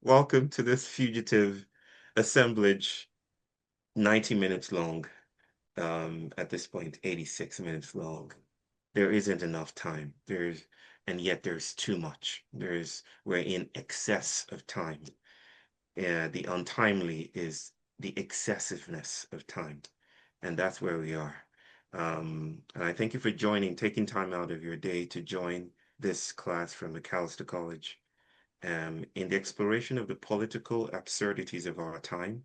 welcome to this fugitive assemblage, 90 minutes long. At this point, 86 minutes long. There isn't enough time. And yet there's too much. We're in excess of time. The untimely is the excessiveness of time. And that's where we are. And I thank you for taking time out of your day to join this class from McAllister College, in the exploration of the political absurdities of our time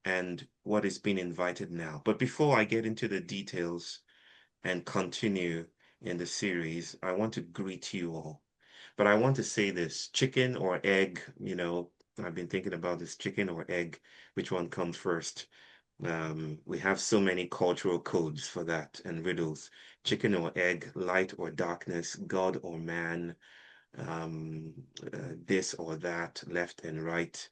and what is being invited now. But before I get into the details and continue in the series, I want to greet you all. But I want to say this, chicken or egg, I've been thinking about this, chicken or egg, which one comes first? We have so many cultural codes for that and riddles. Chicken or egg, light or darkness, God or man, this or that, left and right.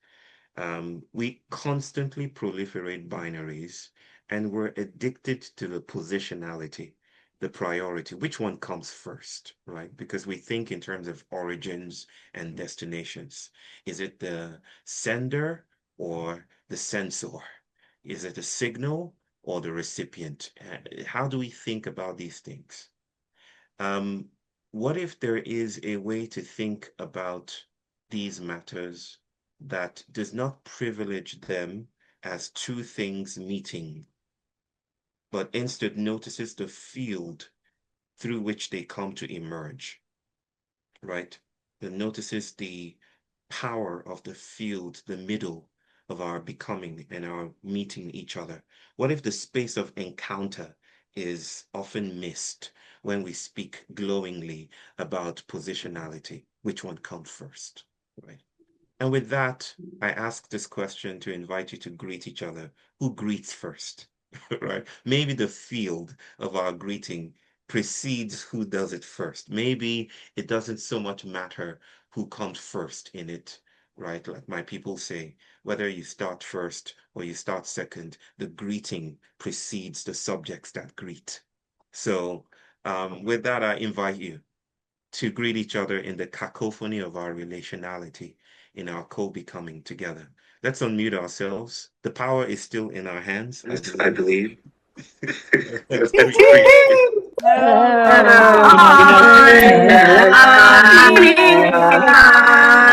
We constantly proliferate binaries, and we're addicted to the positionality, the priority, which one comes first, right? Because we think in terms of origins and destinations. Is it the sender or the sensor? Is it the signal or the recipient? How do we think about these things? Um, what if there is a way to think about these matters that does not privilege them as two things meeting, but instead notices the field through which they come to emerge, right? That notices the power of the field, the middle of our becoming and our meeting each other? What if the space of encounter is often missed when we speak glowingly about positionality? Which one comes first, right? And with that, I ask this question to invite you to greet each other. Who greets first, right? Maybe the field of our greeting precedes who does it first. Maybe it doesn't so much matter who comes first in it, right? Like my people say, whether you start first or you start second, the greeting precedes the subjects that greet. So with that, I invite you to greet each other in the cacophony of our relationality, in our co-becoming together. Let's unmute ourselves. The power is still in our hands, I I believe. believe. Let's greet each other.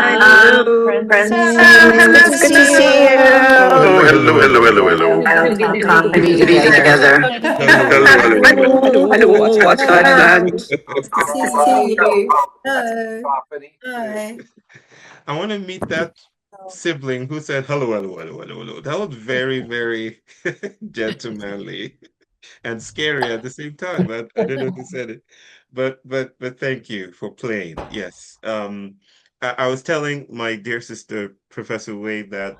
Hello. Hello, Princess. Princess. Good to see you. Hello, Hello, hello, hello, hello, hello. hello. Happy to Happy be to be together. together. Hello, Hello, hello, hello, hello. hello. Hello, what's going on? See you. Hi. I want to meet that sibling who said hello, hello, hello, hello, hello. That was very, very gentlemanly and scary at the same time. I don't know who said it, but thank you for playing. Yes. I was telling my dear sister, Professor Wade, that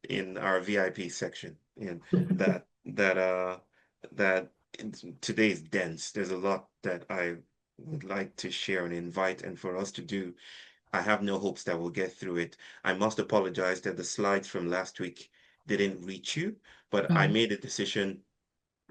in our VIP section, and that today is dense. There's a lot that I would like to share and invite, and for us to do. I have no hopes that we'll get through it. I must apologize that the slides from last week didn't reach you, but I made a decision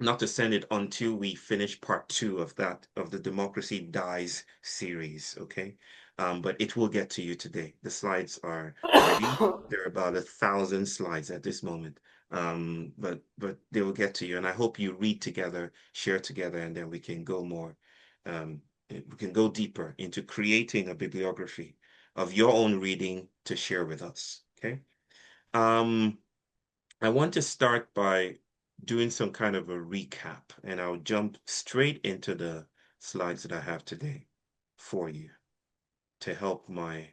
not to send it until we finish part two of the Democracy Dies series, okay? But it will get to you today. The slides are ready. There are about 1,000 slides at this moment. But they will get to you, and I hope you read together, share together, and then we can go more, we can go deeper into creating a bibliography of your own reading to share with us, okay? Um, I want to start by doing some kind of a recap, and I'll jump straight into the slides that I have today for you to help my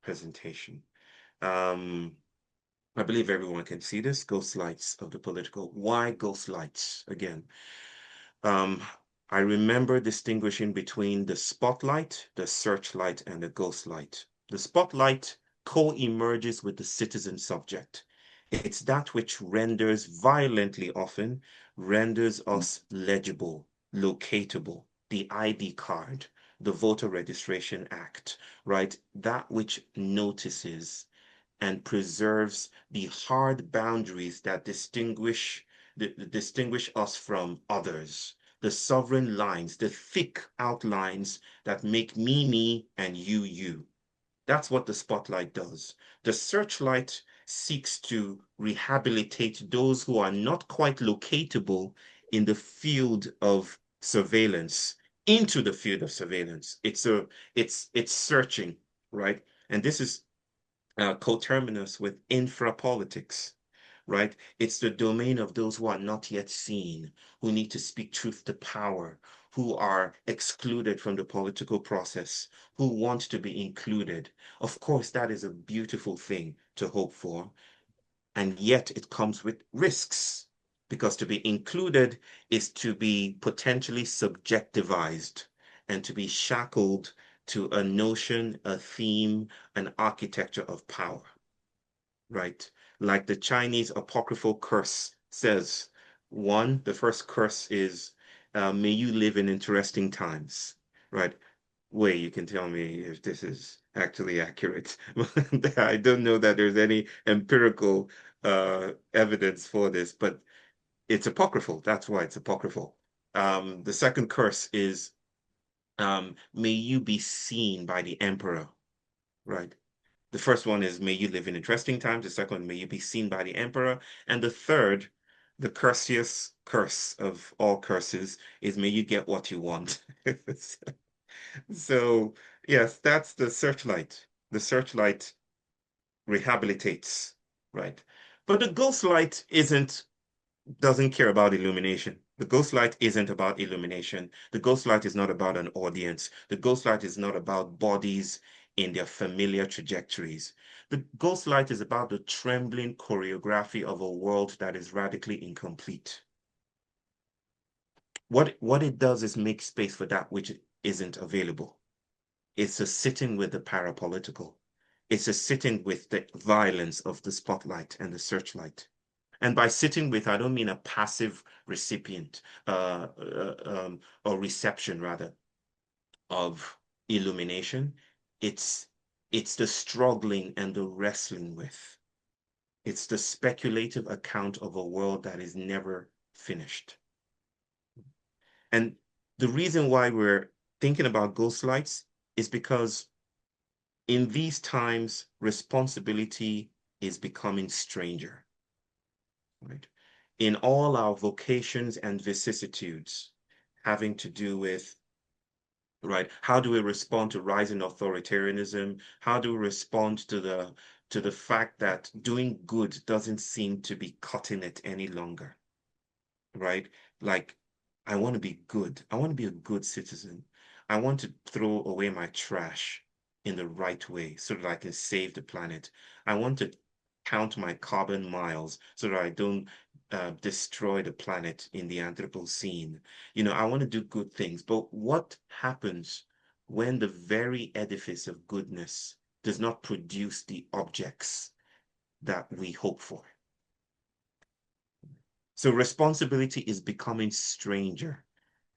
presentation. I believe everyone can see this, Ghostlights of the Political. Why Ghostlights? Again, um, I remember distinguishing between the spotlight, the searchlight, and the ghostlight. The spotlight co-emerges with the citizen subject. It's that which violently often, renders us legible, locatable, the ID card, the voter registration act, right? That which notices and preserves the hard boundaries that distinguish us from others, the sovereign lines, the thick outlines that make me me and you you. That's what the spotlight does. The searchlight seeks to rehabilitate those who are not quite locatable in the field of surveillance into the field of surveillance. It's searching, right? And this is coterminous with infrapolitics, right? It's the domain of those who are not yet seen, who need to speak truth to power, who are excluded from the political process, who want to be included. Of course, that is a beautiful thing to hope for, and yet it comes with risks, because to be included is to be potentially subjectivized and to be shackled to a notion, a theme, an architecture of power, right? Like the Chinese apocryphal curse says, the first curse is, may you live in interesting times, right? Wait, you can tell me if this is actually accurate. I don't know that there's any empirical evidence for this, but it's apocryphal. That's why it's apocryphal. The second curse is, may you be seen by the emperor, right? The first one is, may you live in interesting times. The second one, may you be seen by the emperor. And the third, the cursiest curse of all curses, is may you get what you want. So, yes, that's the searchlight. The searchlight rehabilitates, right? But the ghost light doesn't care about illumination. The ghost light isn't about illumination. The ghost light is not about an audience. The ghost light is not about bodies in their familiar trajectories. The ghost light is about the trembling choreography of a world that is radically incomplete. What it does is make space for that which isn't available. It's a sitting with the parapolitical. It's a sitting with the violence of the spotlight and the searchlight. And by sitting with, I don't mean a passive recipient or reception, rather, of illumination. It's it's the struggling and the wrestling with. It's the speculative account of a world that is never finished. And the reason why we're thinking about ghost lights is because in these times, responsibility is becoming stranger, right? In all our vocations and vicissitudes having to do with, right, how do we respond to rising authoritarianism? How do we respond to the fact that doing good doesn't seem to be cutting it any longer, right? Like, I want to be good. I want to be a good citizen. I want to throw away my trash in the right way so that I can save the planet. I want to count my carbon miles so that I don't destroy the planet in the Anthropocene. I want to do good things. But what happens when the very edifice of goodness does not produce the objects that we hope for? So responsibility is becoming stranger.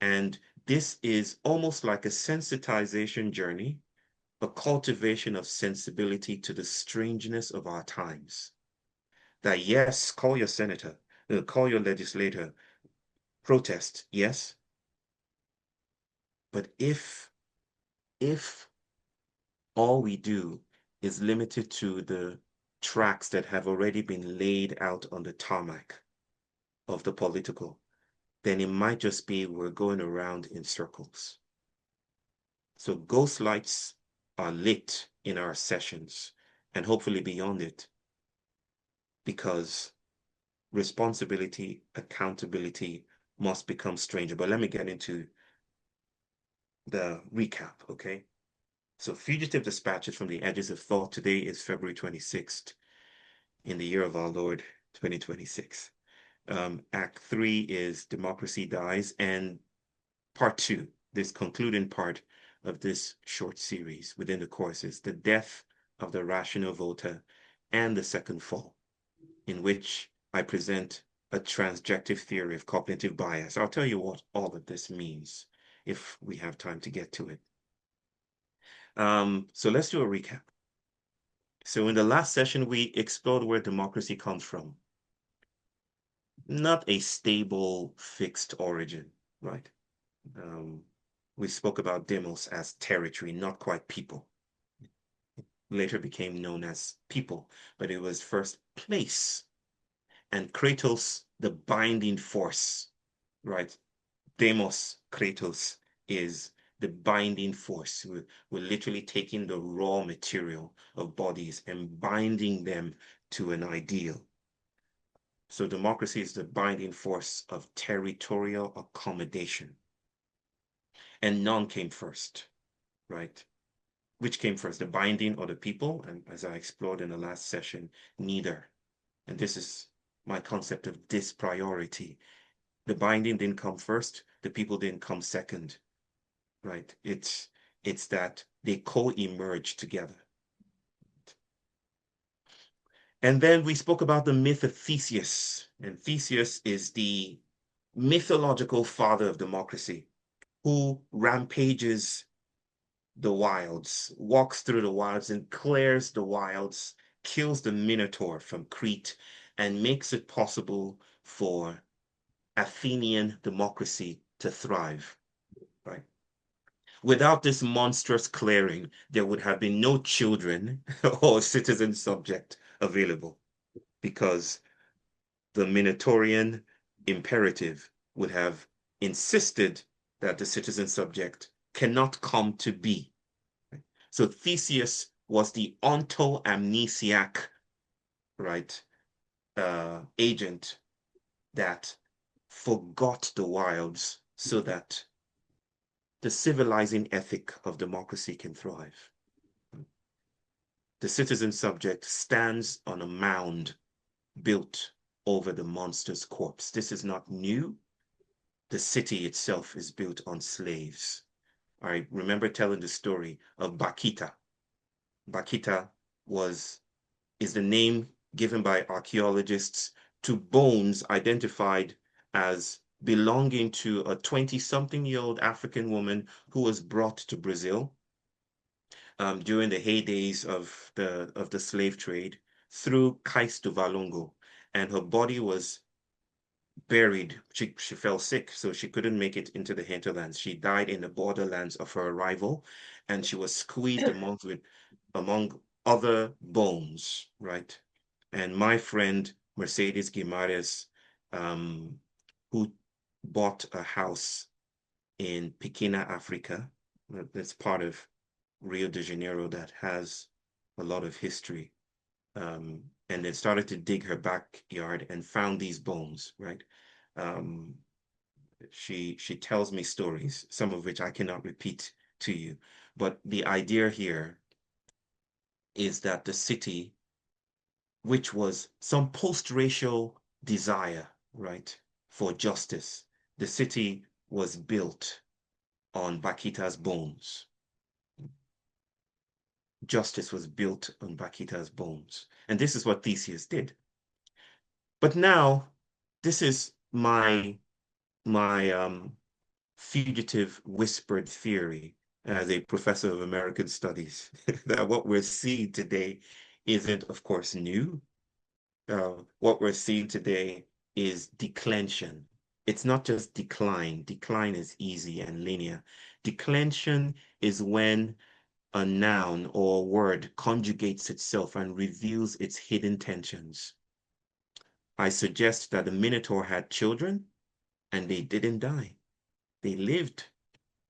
And this is almost like a sensitization journey, a cultivation of sensibility to the strangeness of our times. That yes, call your senator, call your legislator, protest, yes. But if all we do is limited to the tracks that have already been laid out on the tarmac of the political, then it might just be we're going around in circles. So ghost lights are lit in our sessions and hopefully beyond it, because responsibility, accountability must become stranger. But let me get into the recap, okay? So Fugitive Dispatches from the Edges of Thought. Today is February 26th in the year of our Lord, 2026. Act 3 is Democracy Dies, and part 2, this concluding part of this short series within the courses, The Death of the Rational Voter and the Second Fall, in which I present a transjective theory of cognitive bias. I'll tell you what all of this means if we have time to get to it. So let's do a recap. So in the last session, we explored where democracy comes from. Not a stable, fixed origin, right? We spoke about demos as territory, not quite people. later became known as people, but it was first place. And Kratos, the binding force, right? Demos Kratos is the binding force. We're literally taking the raw material of bodies and binding them to an ideal. So democracy is the binding force of territorial accommodation. And none came first, right? Which came first, the binding or the people? And as I explored in the last session, neither. And this is my concept of dispriority. The binding didn't come first, the people didn't come second, right? It's that they co-emerge together. And then we spoke about the myth of Theseus. And Theseus is the mythological father of democracy who rampages the wilds, walks through the wilds and clears the wilds, kills the Minotaur from Crete, and makes it possible for Athenian democracy to thrive, right? Without this monstrous clearing, there would have been no children or citizen subject available because the Minotaurian imperative would have insisted that the citizen subject cannot come to be. So Theseus was the onto-amnesiac, right, agent that forgot the wilds so that the civilizing ethic of democracy can thrive. The citizen subject stands on a mound built over the monster's corpse. This is not new. The city itself is built on slaves. I remember telling the story of Bakita. Bakita is the name given by archaeologists to bones identified as belonging to a 20-something-year-old African woman who was brought to Brazil during the heydays of the slave trade through Cais do Valongo, and her body was buried. She fell sick, so she couldn't make it into the hinterlands. She died in the borderlands of her arrival, and she was squeezed among other bones, right? And my friend Mercedes Guimarães, who bought a house in Pequena, Africa, that's part of Rio de Janeiro that has a lot of history. And then started to dig her backyard and found these bones, right? She tells me stories, some of which I cannot repeat to you. But the idea here is that the city, which was some post-racial desire, right, for justice, the city was built on Bakita's bones. Justice was built on Bakita's bones. And this is what Theseus did. But now, this is my fugitive whispered theory as a professor of American studies, that what we're seeing today isn't, of course, new. What we're seeing today is declension. It's not just decline. Decline is easy and linear. Declension is when a noun or a word conjugates itself and reveals its hidden tensions. I suggest that the Minotaur had children and they didn't die. They lived.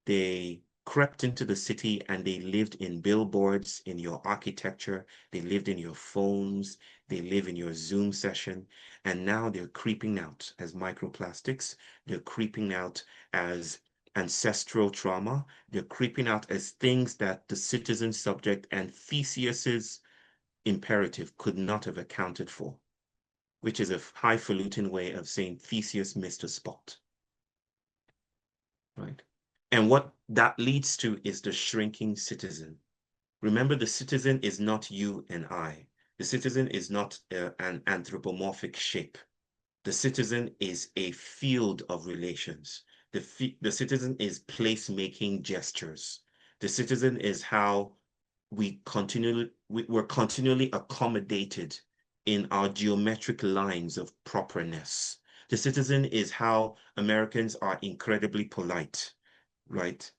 They crept into the city and they lived in billboards, in your architecture. They lived in your phones. They live in your Zoom session. And now they're creeping out as microplastics. They're creeping out as ancestral trauma. They're creeping out as things that the citizen subject and Theseus's imperative could not have accounted for, which is a highfalutin way of saying Theseus missed a spot, right? And what that leads to is the shrinking citizen. Remember, the citizen is not you and I. The citizen is not an anthropomorphic shape. The citizen is a field of relations. The citizen is place-making gestures. The citizen is how we're continually accommodated in our geometric lines of properness. The citizen is how Americans are incredibly polite, right?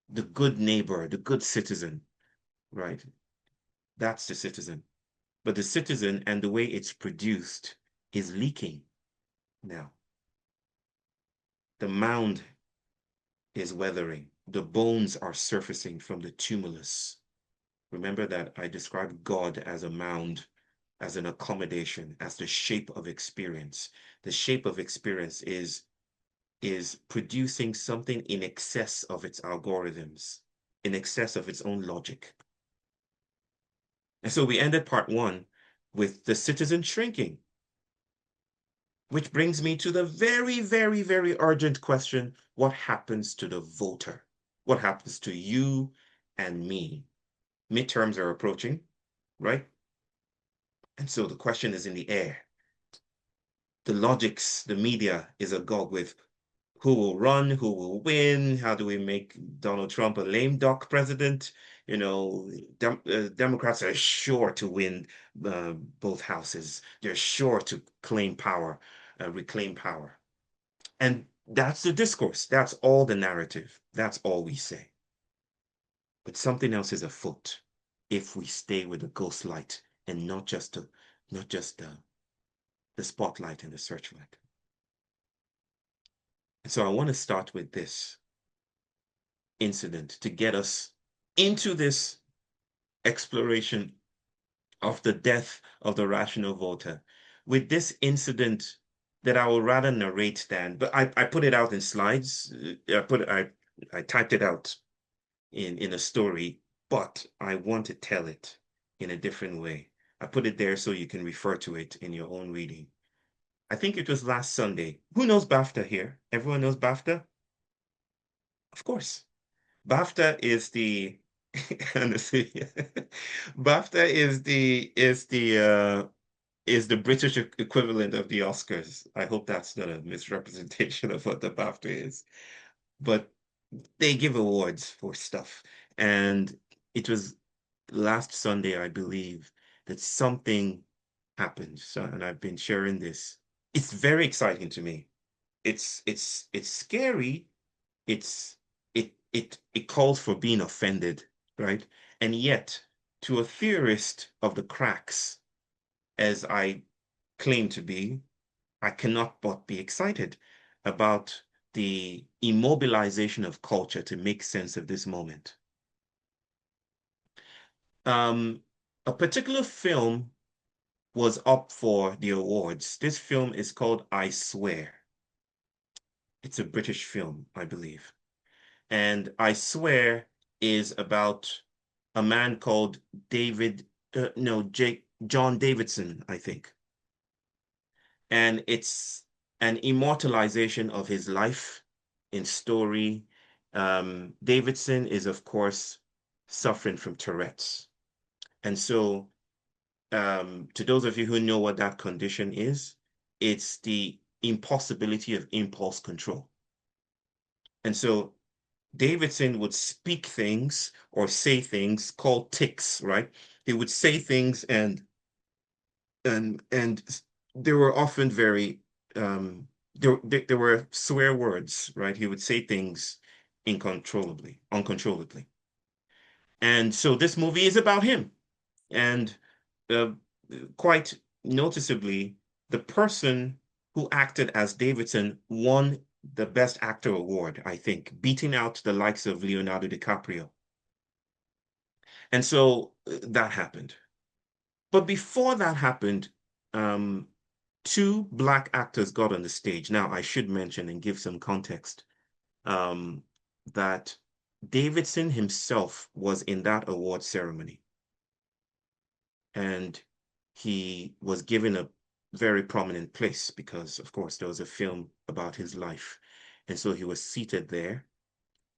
The good neighbor, the good citizen, right? That's the citizen. But the citizen and the way it's produced is leaking now. The mound is weathering. The bones are surfacing from the tumulus. Remember that I described God as a mound, as an accommodation, as the shape of experience. The shape of experience is producing something in excess of its algorithms, in excess of its own logic. And so we ended part one with the citizen shrinking, which brings me to the very, very, very urgent question: what happens to the voter? What happens to you and me? Midterms are approaching, right? And so the question is in the air. The logics, the media is agog with who will run, who will win, how do we make Donald Trump a lame duck president? You know, Democrats are sure to win both houses. They're sure to claim power, reclaim power. And that's the discourse. That's all the narrative. That's all we say. But something else is afoot if we stay with the ghost light and not just the spotlight and the searchlight. And so I want to start with this incident to get us into this exploration of the death of the rational voter. With this incident that I will rather narrate than, but I put it out in slides. I typed it out in a story, but I want to tell it in a different way. I put it there so you can refer to it in your own reading. I think it was last Sunday. Who knows BAFTA here? Everyone knows BAFTA? Of course. BAFTA is the BAFTA is the British equivalent of the Oscars. I hope that's not a misrepresentation of what the BAFTA is. But they give awards for stuff. And it was last Sunday, I believe, that something happened. So, and I've been sharing this. It's very exciting to me. It's scary. It calls for being offended, right? And yet, to a theorist of the cracks, as I claim to be, I cannot but be excited about the immobilization of culture to make sense of this moment. A particular film was up for the awards. This film is called I Swear. It's a British film, I believe. And I Swear is about a man called John Davidson, I think. And it's an immortalization of his life in story. Davidson is, of course, suffering from Tourette's. And so, to those of you who know what that condition is, it's the impossibility of impulse control. And so Davidson would speak things or say things called tics, right? He would say things and they were often very there were swear words, right? He would say things uncontrollably. And so this movie is about him. And uh, quite noticeably, the person who acted as Davidson won the Best Actor award, I think, beating out the likes of Leonardo DiCaprio. And so that happened. But before that happened, two Black actors got on the stage. Now, I should mention and give some context that Davidson himself was in that award ceremony. And he was given a very prominent place because, of course, there was a film about his life. And so he was seated there.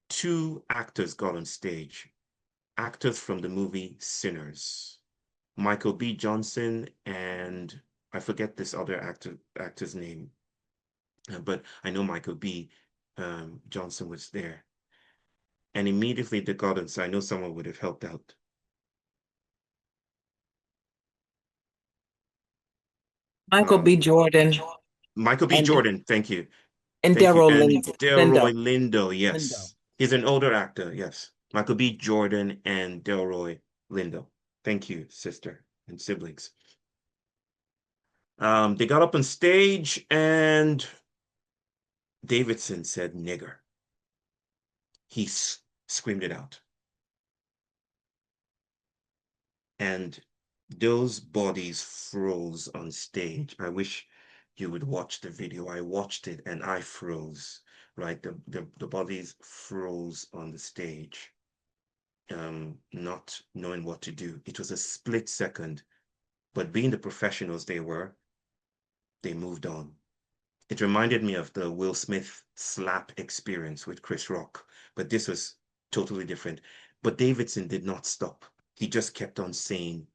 Two actors got on stage, actors from the movie Sinners, Michael B. Johnson, and I forget this other actor's name, but I know Michael B. Johnson was there. And immediately they got on, so I know someone would have helped out. Michael B. Jordan Michael B. and Jordan, thank you. and Thank you. And Lindo. Delroy Lindo, yes. He's an older actor, yes. Michael B. Jordan and Delroy Lindo. Thank you, sister and siblings. They got up on stage and Davidson said nigger. He screamed it out. And those bodies froze on stage. I wish you would watch the video. I watched it and I froze, right? The bodies froze on the stage, not knowing what to do. It was a split second, but being the professionals they were, they moved on. It reminded me of the Will Smith slap experience with Chris Rock, but this was totally different. But Davidson did not stop. He just kept on saying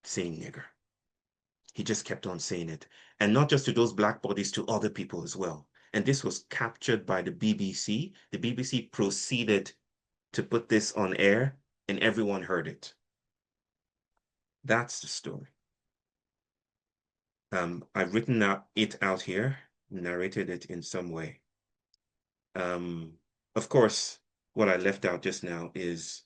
nigger. He just kept on saying it. And not just to those black bodies, to other people as well. And this was captured by the BBC. The BBC proceeded to put this on air, and everyone heard it. That's the story. I've written it out here, narrated it in some way. Of course, what I left out just now is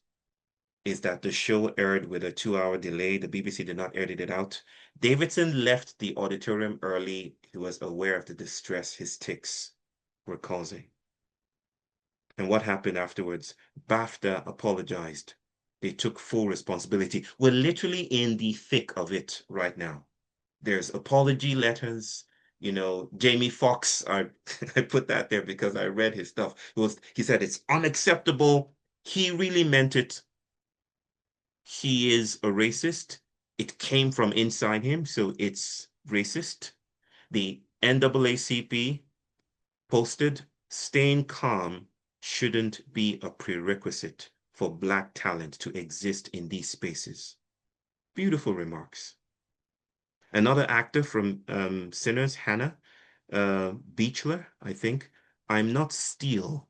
that the show aired with a 2-hour delay. The BBC did not edit it out. Davidson left the auditorium early. He was aware of the distress his tics were causing. And what happened afterwards? BAFTA apologized. They took full responsibility. We're literally in the thick of it right now. There's apology letters. You know, Jamie Foxx, I put that there because I read his stuff. He said it's unacceptable. He really meant it. He is a racist. It came from inside him, so it's racist. The NAACP posted, staying calm shouldn't be a prerequisite for Black talent to exist in these spaces. Beautiful remarks. Another actor from Sinners, Hannah Beachler, I think. I'm not steel.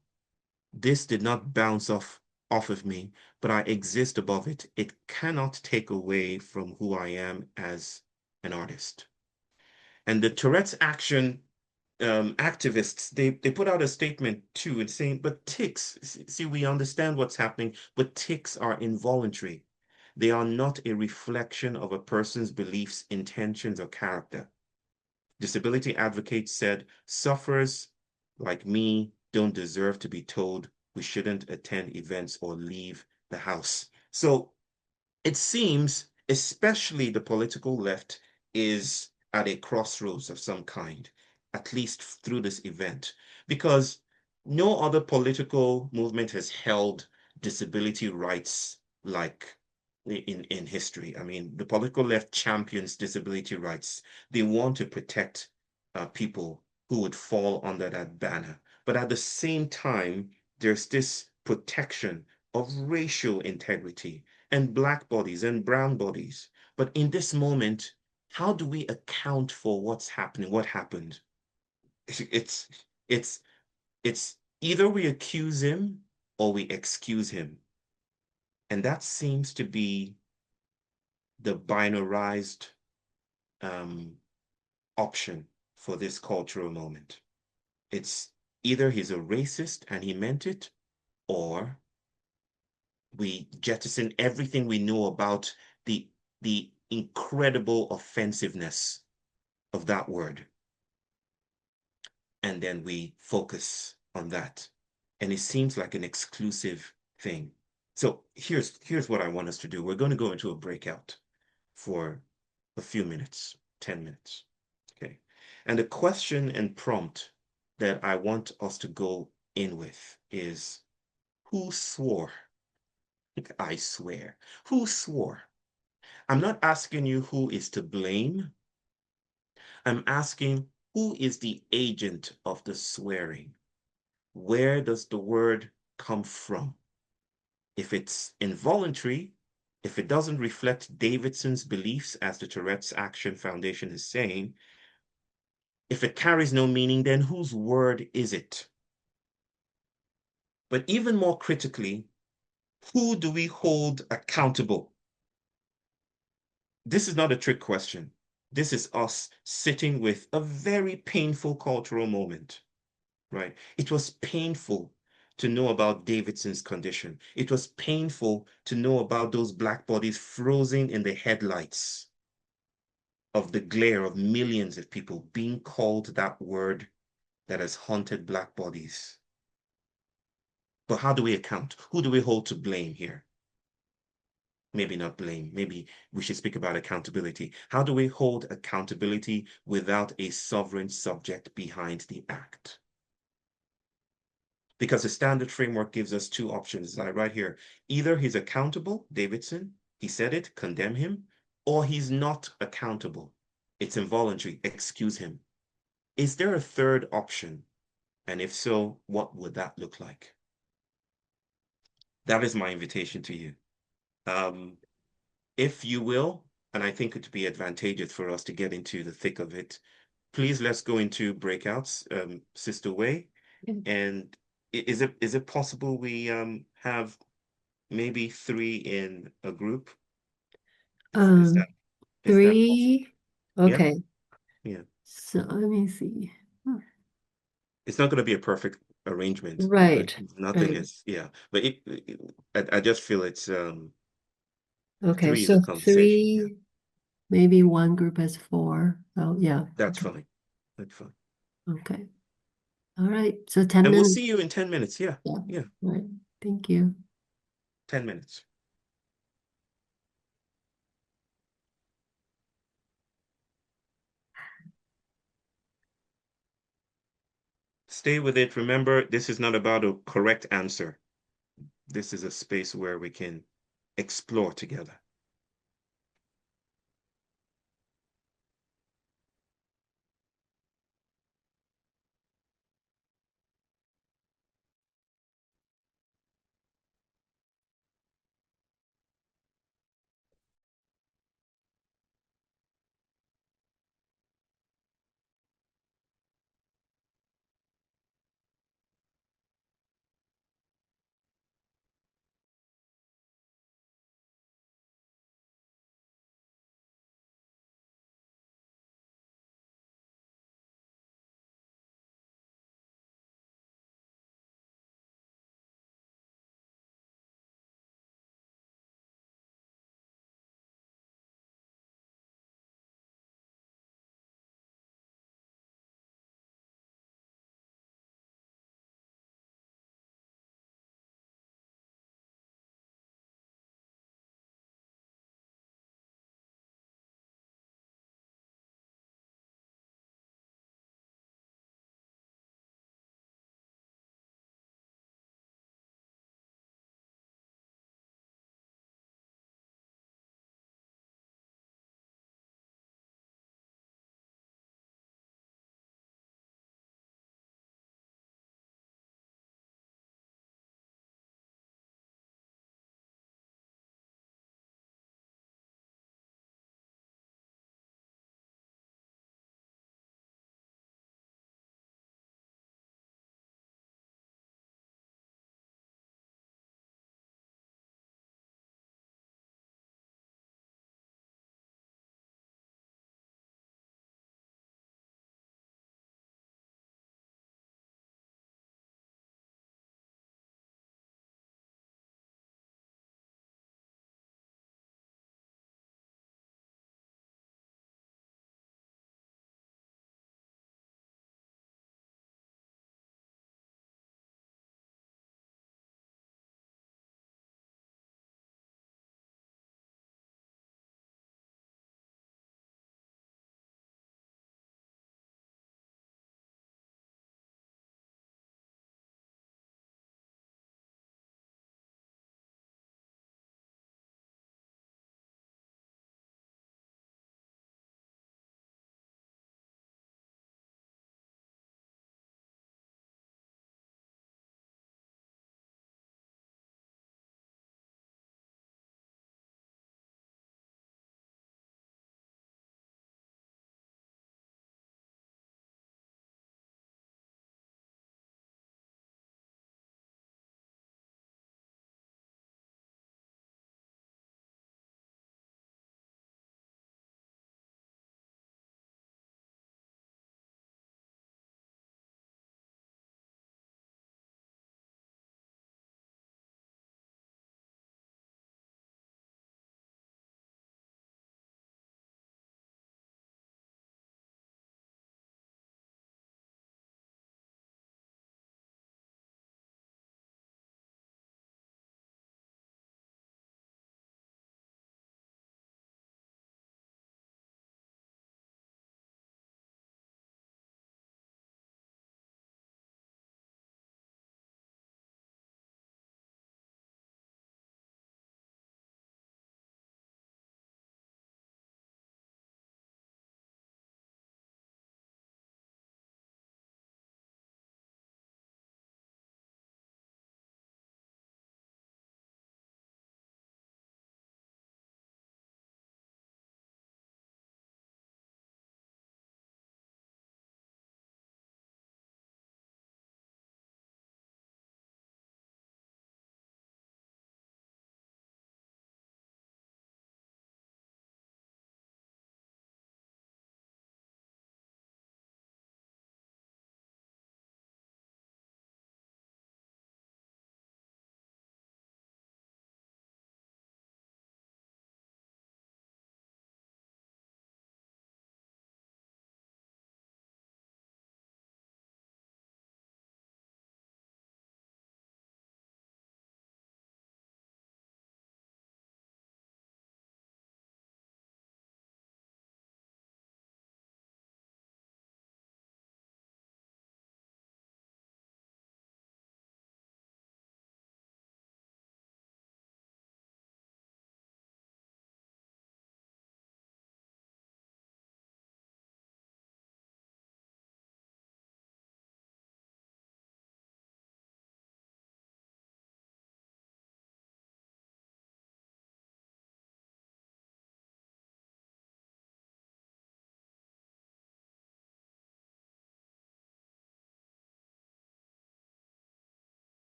This did not bounce off of me, but I exist above it. It cannot take away from who I am as an artist. And the Tourette's Action activists, they put out a statement too and saying, but tics, see, we understand what's happening, but tics are involuntary. They are not a reflection of a person's beliefs, intentions, or character. Disability advocates said, sufferers like me don't deserve to be told we shouldn't attend events or leave the house. So it seems, especially the political left, is at a crossroads of some kind, at least through this event, because no other political movement has held disability rights like in history. I mean, the political left champions disability rights. They want to protect people who would fall under that banner. But at the same time, there's this protection of racial integrity and Black bodies and brown bodies. But in this moment, how do we account for what's happening, what happened? It's either we accuse him or we excuse him. And that seems to be the binarized option for this cultural moment. It's either he's a racist and he meant it, or we jettison everything we know about the incredible offensiveness of that word. And then we focus on that. And it seems like an exclusive thing. So here's what I want us to do. We're going to go into a breakout for a few minutes, 10 minutes. Okay. And the question and prompt that I want us to go in with is, who swore? I swear. Who swore? I'm not asking you who is to blame. I'm asking, who is the agent of the swearing? Where does the word come from? If it's involuntary, if it doesn't reflect Davidson's beliefs, as the Tourette's Action Foundation is saying, if it carries no meaning, then whose word is it? But even more critically, who do we hold accountable? This is not a trick question. This is us sitting with a very painful cultural moment, right? It was painful to know about Davidson's condition. It was painful to know about those black bodies frozen in the headlights of the glare of millions of people being called that word that has haunted black bodies. But how do we account? Who do we hold to blame here? Maybe not blame. Maybe we should speak about accountability. How do we hold accountability without a sovereign subject behind the act? Because the standard framework gives us two options, like right here. Either he's accountable, Davidson, he said it, condemn him, or he's not accountable. It's involuntary, excuse him. Is there a third option? And if so, what would that look like? That is my invitation to you. If you will, and I think it would be advantageous for us to get into the thick of it, please let's go into breakouts, Sister Way. And is it possible we have maybe 3 in a group? Is that possible? 3. Okay. Yeah. So let me see. It's not going to be a perfect arrangement. Right. Nothing Right. is, yeah. But I just feel it's Okay. 3 is a So conversation. Yeah. 3, maybe one group has 4. Oh, yeah. That's fine. That's fine. Okay. All right. So 10 And we'll minutes. see you in 10 minutes. Yeah. Yeah. Yeah. Right. Thank you. 10 minutes. Stay with it. Remember, this is not about a correct answer. This is a space where we can explore together.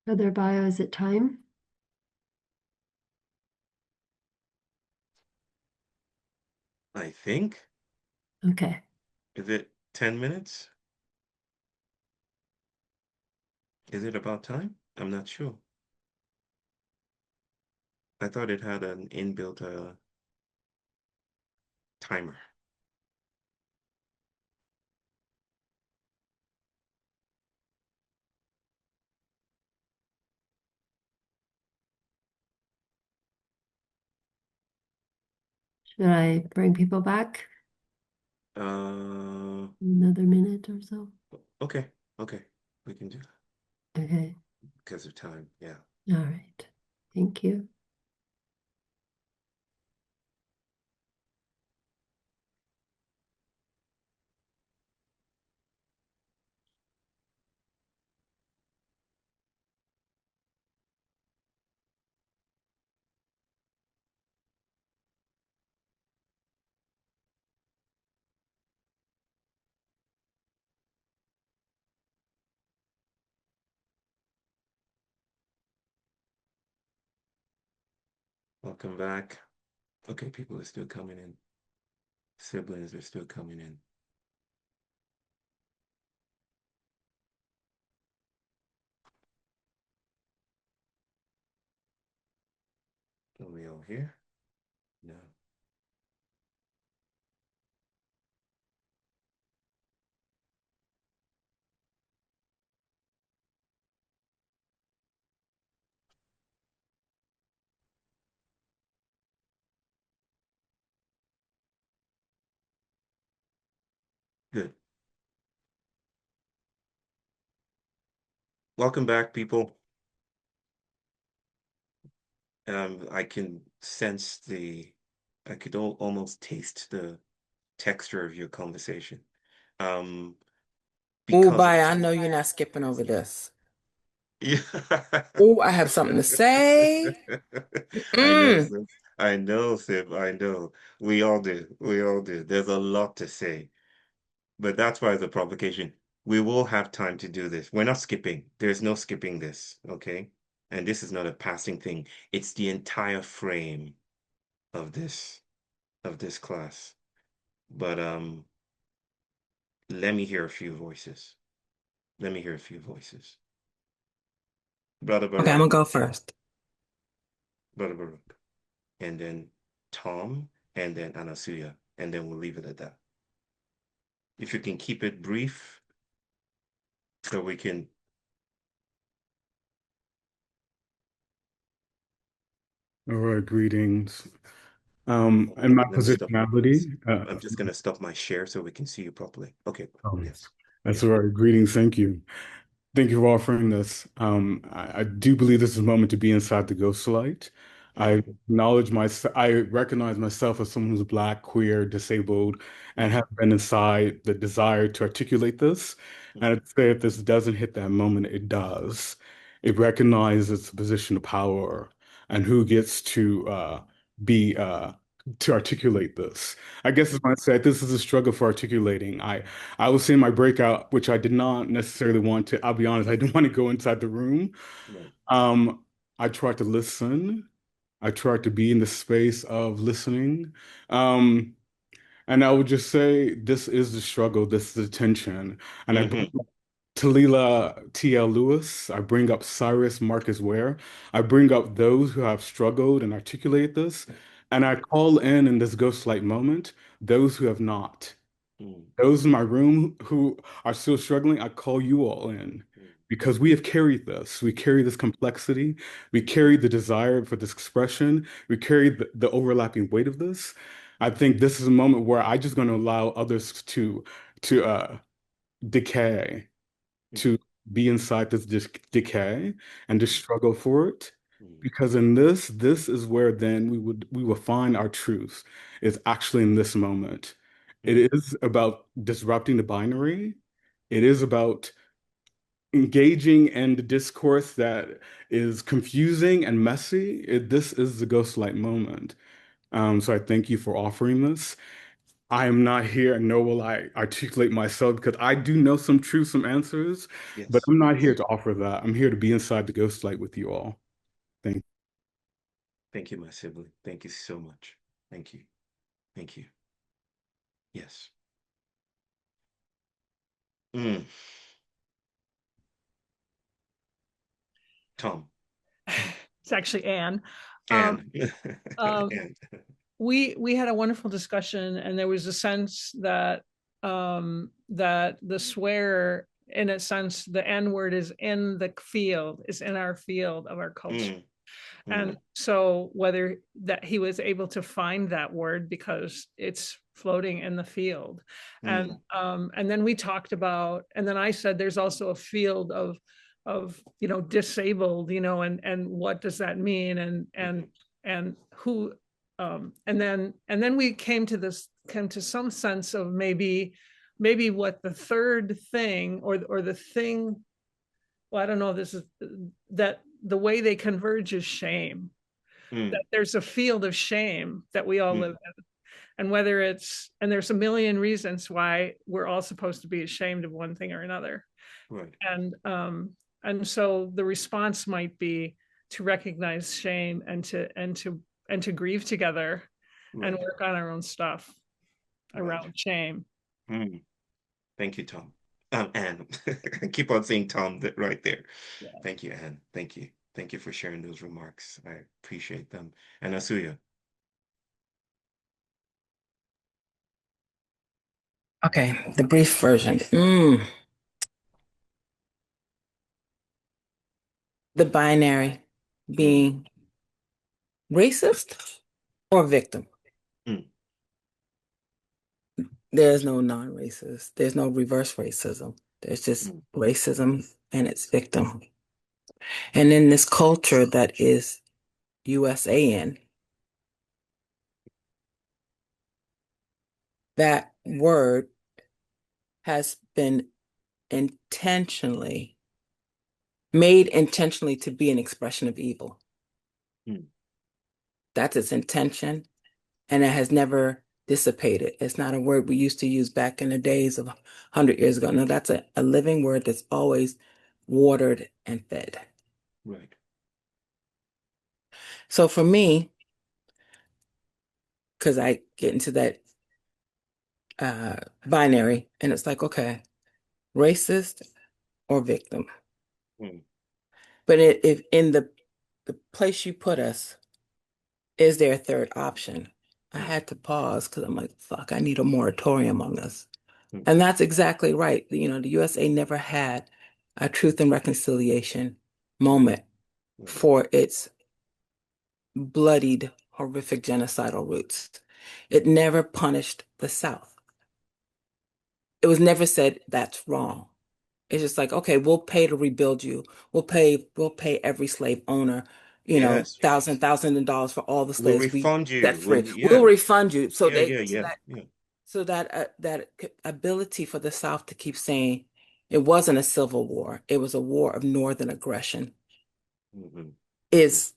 Other bio, is it time? I think. Okay. Is it 10 minutes? Is it about time? I'm not sure. I thought it had an inbuilt timer. Should I bring people back? Uh, Another minute or so? okay, okay. We can do that Okay. because of time. Yeah. All right. Thank you. Welcome back. Okay, people are still coming in. Siblings are still coming in. Are we all here? No. Good. Welcome back, people. I can sense I could almost taste the texture of your conversation. Um, Oh, because bye. of I know you're not skipping over this. yeah. Oh, I have something to say. I know, Mm. Sib. I know, Sib. I know. We all do. We all do. There's a lot to say. But that's why the provocation. We will have time to do this. We're not skipping. There's no skipping this, okay? And this is not a passing thing. It's the entire frame of this class. But let me hear a few voices. Let me hear a few voices. Brother Okay, I'm gonna Barak, go first. Brother Barak, and then Tom, and then Anasuya, and then we'll leave it at that. If you can keep it brief, so we can. All right, greetings. Let In my me stop. positionality, I'm just gonna stop my share so we can see you properly. Okay. Yes. that's Yeah. all right. Greetings, thank you. Thank you for offering this. I do believe this is a moment to be inside the ghost light. I Mm-hmm. acknowledge I recognize myself as someone who's Black, queer, disabled, and have been inside the desire to articulate this. And I'd say if this doesn't hit that moment, it does. It recognizes the position of power and who gets be to articulate this. I guess as I said, this is a struggle for articulating. I was in my breakout, which I did not necessarily want to. I'll be honest, I didn't want to go inside the room. Right. Um, I tried to listen. I tried to be in the space of listening. Um, and I would just say this is the struggle, this is the tension. And I bring Mm-hmm. up Talila T.L. Lewis, I bring up Cyrus Marcus Ware, I bring up those who have struggled and articulate this, and I call in this ghostlight moment those who have not. Those in my room who are still struggling, I call you all in because we have carried this. We carry this complexity. We carry the desire for this expression. We carry the overlapping weight of this. I think this is a moment where I just going to allow others to decay, Mm-hmm. to be inside this decay and to Mm-hmm. struggle for it. Because in this is where then we will find our truth is actually in this moment. It Mm-hmm. is about disrupting the binary. It is about engaging in the discourse that is confusing and messy. This is the ghostlight moment. So I thank you for offering this. I am not here, and nor will I articulate myself because I do know some truth, some answers, but Yes. I'm not here to offer that. I'm here to be inside the ghost light with you all. Thank you. Thank you, my sibling. Thank you so much. Thank you. Thank you. Yes. Mm. Tom. It's actually Anne. Anne. Um, Anne. we had a wonderful discussion, and there was a sense that that the swear, in a sense, the N word is in the field, is in our field of our culture. Mm. And Mm. so whether that he was able to find that word because it's floating in the field. And then we talked about, and then I said there's also a field of disabled, and what does that mean, and who, and then we came to some sense of maybe what the third thing, or the thing, well, I don't know if this is, that the way they converge is shame. Mm. That there's a field of shame that we all live in. And whether it's, and there's a million reasons why we're all supposed to be ashamed of one thing or another. Right. And so the response might be to recognize shame, and to grieve together, and Right. work on our own stuff Right. around shame. Mm. Thank you, Tom. Anne. I keep on saying Tom right there. Yeah. Thank you, Anne. Thank you. Thank you for sharing those remarks. I appreciate them. And Asuya. Okay, the brief version. The binary being racist or victim. Mm. There's no non-racist. There's no reverse racism. There's just racism and its victim. And in this culture that is USAN, that word has been intentionally made intentionally to be an expression of evil. Mm. That's its intention, and it has never dissipated. It's not a word we used to use back in the days of 100 years ago. No, that's a living word that's always watered and fed. Right. So for me, because I get into that binary, and it's like, okay, racist or victim. Mm. But if in the place you put us, is there a third option? I had to pause because I'm like, fuck, I need a moratorium on this. Mm. And that's exactly right. The USA never had a truth and reconciliation moment for its bloodied, horrific genocidal roots. It never punished the South. It was never said that's wrong. It's just like, okay, we'll pay to rebuild you. We'll pay every slave owner, Yes. thousands of dollars for all the We'll slaves we refund set you. free. We'll, We'll yeah. refund you. So Yeah, they yeah, so yeah, that yeah. so that ability for the South to keep saying it wasn't a civil war, it was a war of northern aggression, Mm-hmm. is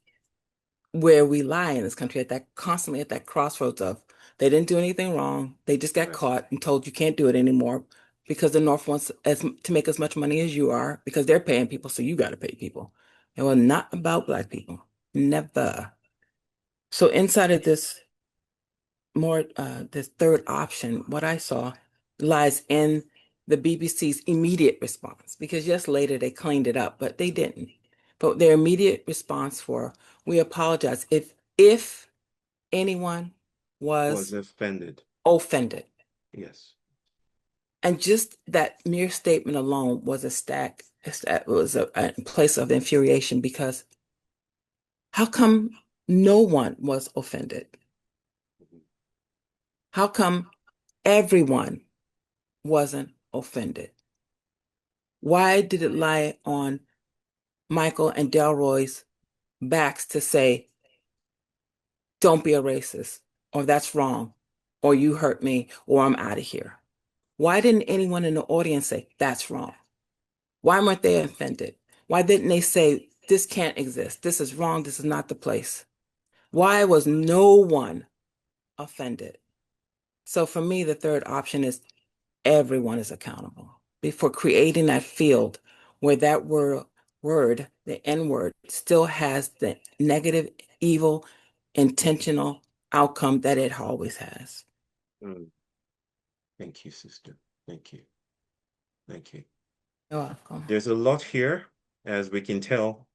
where we lie in this country, constantly at that crossroads of they didn't do anything wrong. They just got Right. caught and told you can't do it anymore because the North wants to make as much money as you are because they're paying people, so you got to pay people. It was not about Black people. Never. So inside of this third option, what I saw lies in the BBC's immediate response, because yes, later they cleaned it up, but they didn't. But their immediate response for, we apologize if anyone Was was offended. offended. Yes. And just that mere statement alone was was a place of infuriation, because how come no one was offended? How come everyone wasn't offended? Why did it lie on Michael and Delroy's backs to say, don't be a racist, or that's wrong, or you hurt me, or I'm out of here? Why didn't anyone in the audience say, that's wrong? Why weren't they offended? Why didn't they say, this can't exist? This is wrong. This is not the place. Why was no one offended? So for me, the third option is everyone is accountable for creating that field where that word, the N word, still has the negative, evil, intentional outcome that it always has. Mm. Thank you, sister. Thank you. Thank you. You're welcome. There's a lot here, as we can tell.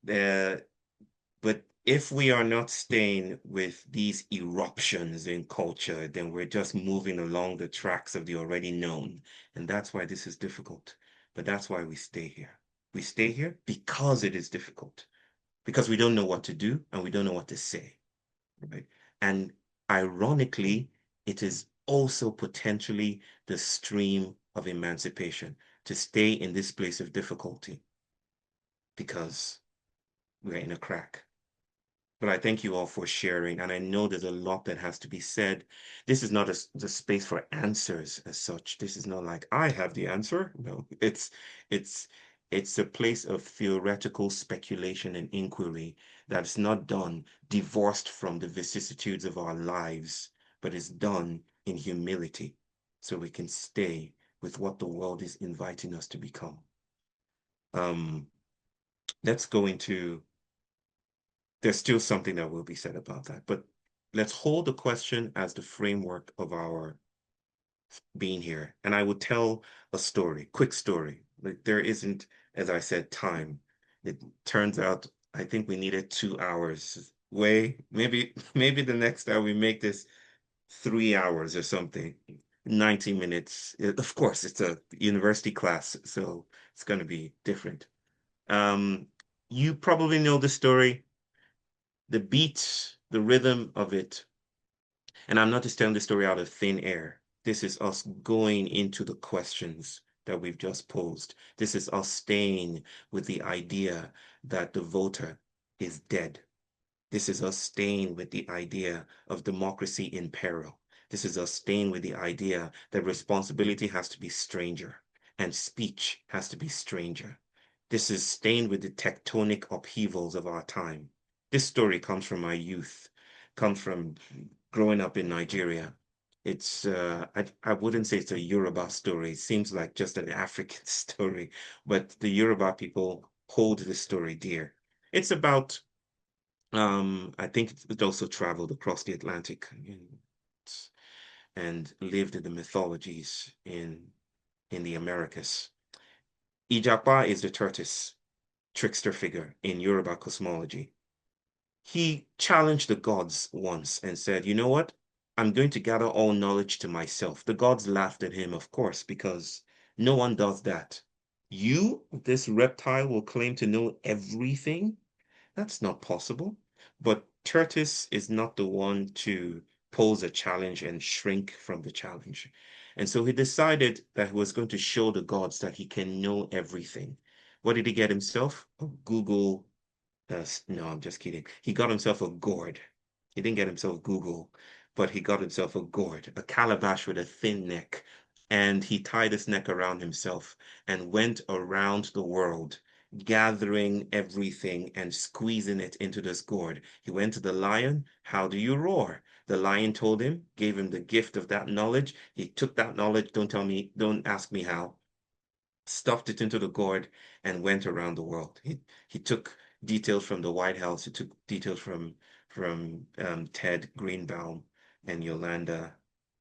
But if we are not staying with these eruptions in culture, then we're just moving along the tracks of the already known. And that's why this is difficult. But that's why we stay here. We stay here because it is difficult, because we don't know what to do and we don't know what to say. Right? And ironically, it is also potentially the stream of emancipation to stay in this place of difficulty because we're in a crack. But I thank you all for sharing, and I know there's a lot that has to be said. This is not the space for answers as such. This is not like I have the answer. No, it's it's a place of theoretical speculation and inquiry that's not done divorced from the vicissitudes of our lives, but is done in humility, so we can stay with what the world is inviting us to become. Let's go into there's still something that will be said about that. But let's hold the question as the framework of our being here. And I will tell a story, quick story. Like there isn't, as I said, time. It turns out I think we needed 2 hours. Maybe the next time we make this 3 hours or something. 90 minutes. Of course, it's a university class, so it's going to be different. Um, you probably know the story, the beat, the rhythm of it. And I'm not just telling the story out of thin air. This is us going into the questions that we've just posed. This is us staying with the idea that the voter is dead. This is us staying with the idea of democracy in peril. This is us staying with the idea that responsibility has to be stranger and speech has to be stranger. This is staying with the tectonic upheavals of our time. This story comes from my youth, comes from growing up in Nigeria. It's I wouldn't say it's a Yoruba story. It seems like just an African story, but the Yoruba people hold this story dear. It's about I think it also traveled across the Atlantic and lived in the mythologies in the Americas. Ijapa is the tortoise, trickster figure in Yoruba cosmology. He challenged the gods once and said, you know what? I'm going to gather all knowledge to myself. The gods laughed at him, of course, because no one does that. You, this reptile, will claim to know everything? That's not possible. But Tertius is not the one to pose a challenge and shrink from the challenge. And so he decided that he was going to show the gods that he can know everything. What did he get himself? A Google. No, I'm just kidding. He got himself a gourd. He didn't get himself Google, but he got himself a gourd, a calabash with a thin neck. And he tied his neck around himself and went around the world gathering everything and squeezing it into this gourd. He went to the lion. How do you roar? The lion told him, gave him the gift of that knowledge. He took that knowledge. Don't ask me how. Stuffed it into the gourd and went around the world. He took details from the White House. He took details from Ted Greenbaum and Yolanda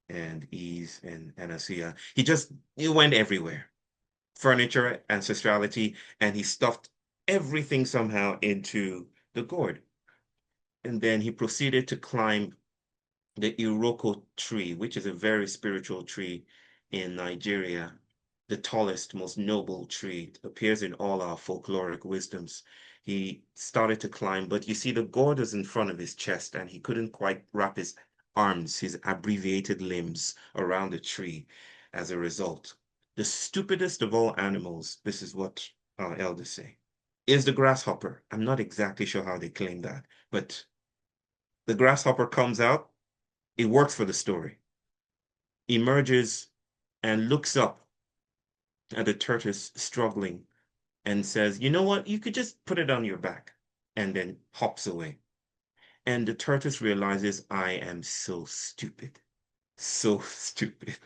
and Ease and Anasia. He went everywhere. Furniture, ancestrality, and he stuffed everything somehow into the gourd. And then he proceeded to climb the Iroko tree, which is a very spiritual tree in Nigeria, the tallest, most noble tree. It appears in all our folkloric wisdoms. He started to climb, but you see, the gourd was in front of his chest, and he couldn't quite wrap his arms, his abbreviated limbs, around the tree as a result. The stupidest of all animals, this is what our elders say, is the grasshopper. I'm not exactly sure how they claim that, but the grasshopper comes out. It works for the story. Emerges and looks up at the tortoise struggling and says, you know what? You could just put it on your back, and then hops away. And the tortoise realizes, I am so stupid. So stupid.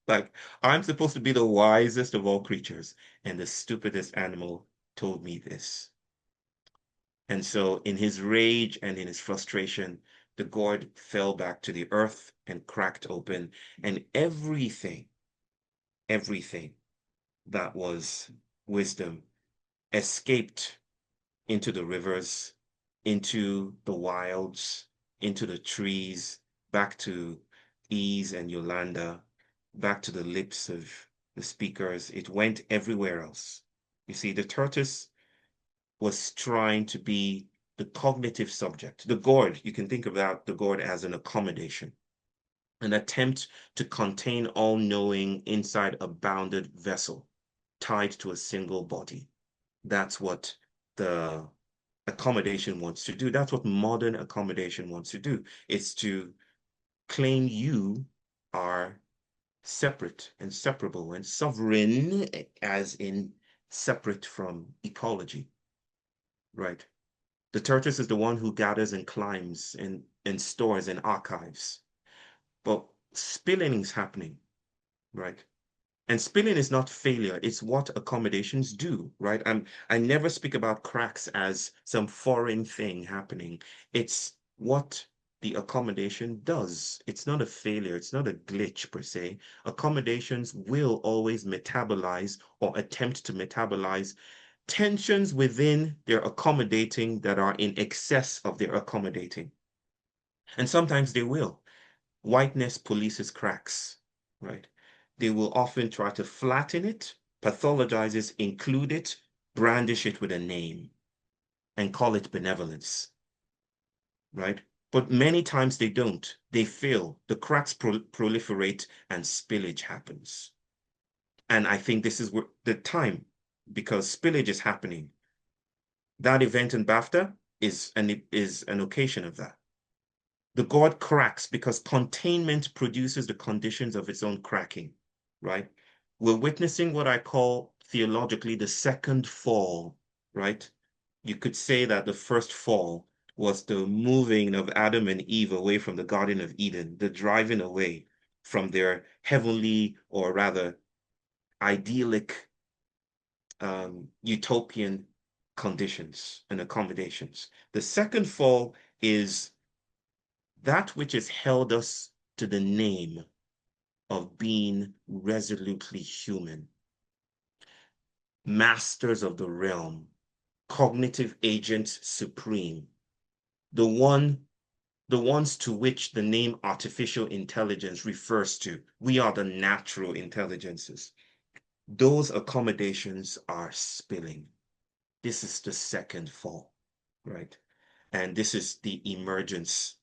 Like, I'm supposed to be the wisest of all creatures, and the stupidest animal told me this. And so, in his rage and in his frustration, the gourd fell back to the earth and cracked open, and everything that was wisdom escaped into the rivers, into the wilds, into the trees, back to Ease and Yolanda, back to the lips of the speakers. It went everywhere else. You see, the tortoise was trying to be the cognitive subject. The gourd, you can think about the gourd as an accommodation, an attempt to contain all knowing inside a bounded vessel tied to a single body. That's what the accommodation wants to do. That's what modern accommodation wants to do. It's to claim you are separate and separable and sovereign, as in separate from ecology, right? The tortoise is the one who gathers and climbs and stores and archives. But spilling is happening, right? And spilling is not failure, it's what accommodations do, right? I never speak about cracks as some foreign thing happening. It's what the accommodation does. It's not a failure, it's not a glitch per se. Accommodations will always metabolize or attempt to metabolize tensions within their accommodating that are in excess of their accommodating. And sometimes they will. Whiteness polices cracks, right? They will often try to flatten it, pathologize it, include it, brandish it with a name, and call it benevolence, right? But many times they don't. They fail. The cracks proliferate and spillage happens. And I think this is where the time, because spillage is happening. That event in BAFTA is an occasion of that. The gourd cracks because containment produces the conditions of its own cracking, right? We're witnessing what I call theologically the second fall, right? You could say that the first fall was the moving of Adam and Eve away from the Garden of Eden, the driving away from their heavenly, or rather idyllic, utopian conditions and accommodations. The second fall is that which has held us to the name of being resolutely human, masters of the realm, cognitive agents supreme, the ones to which the name artificial intelligence refers to. We are the natural intelligences. Those accommodations are spilling. This is the second fall, right? And this is the emergence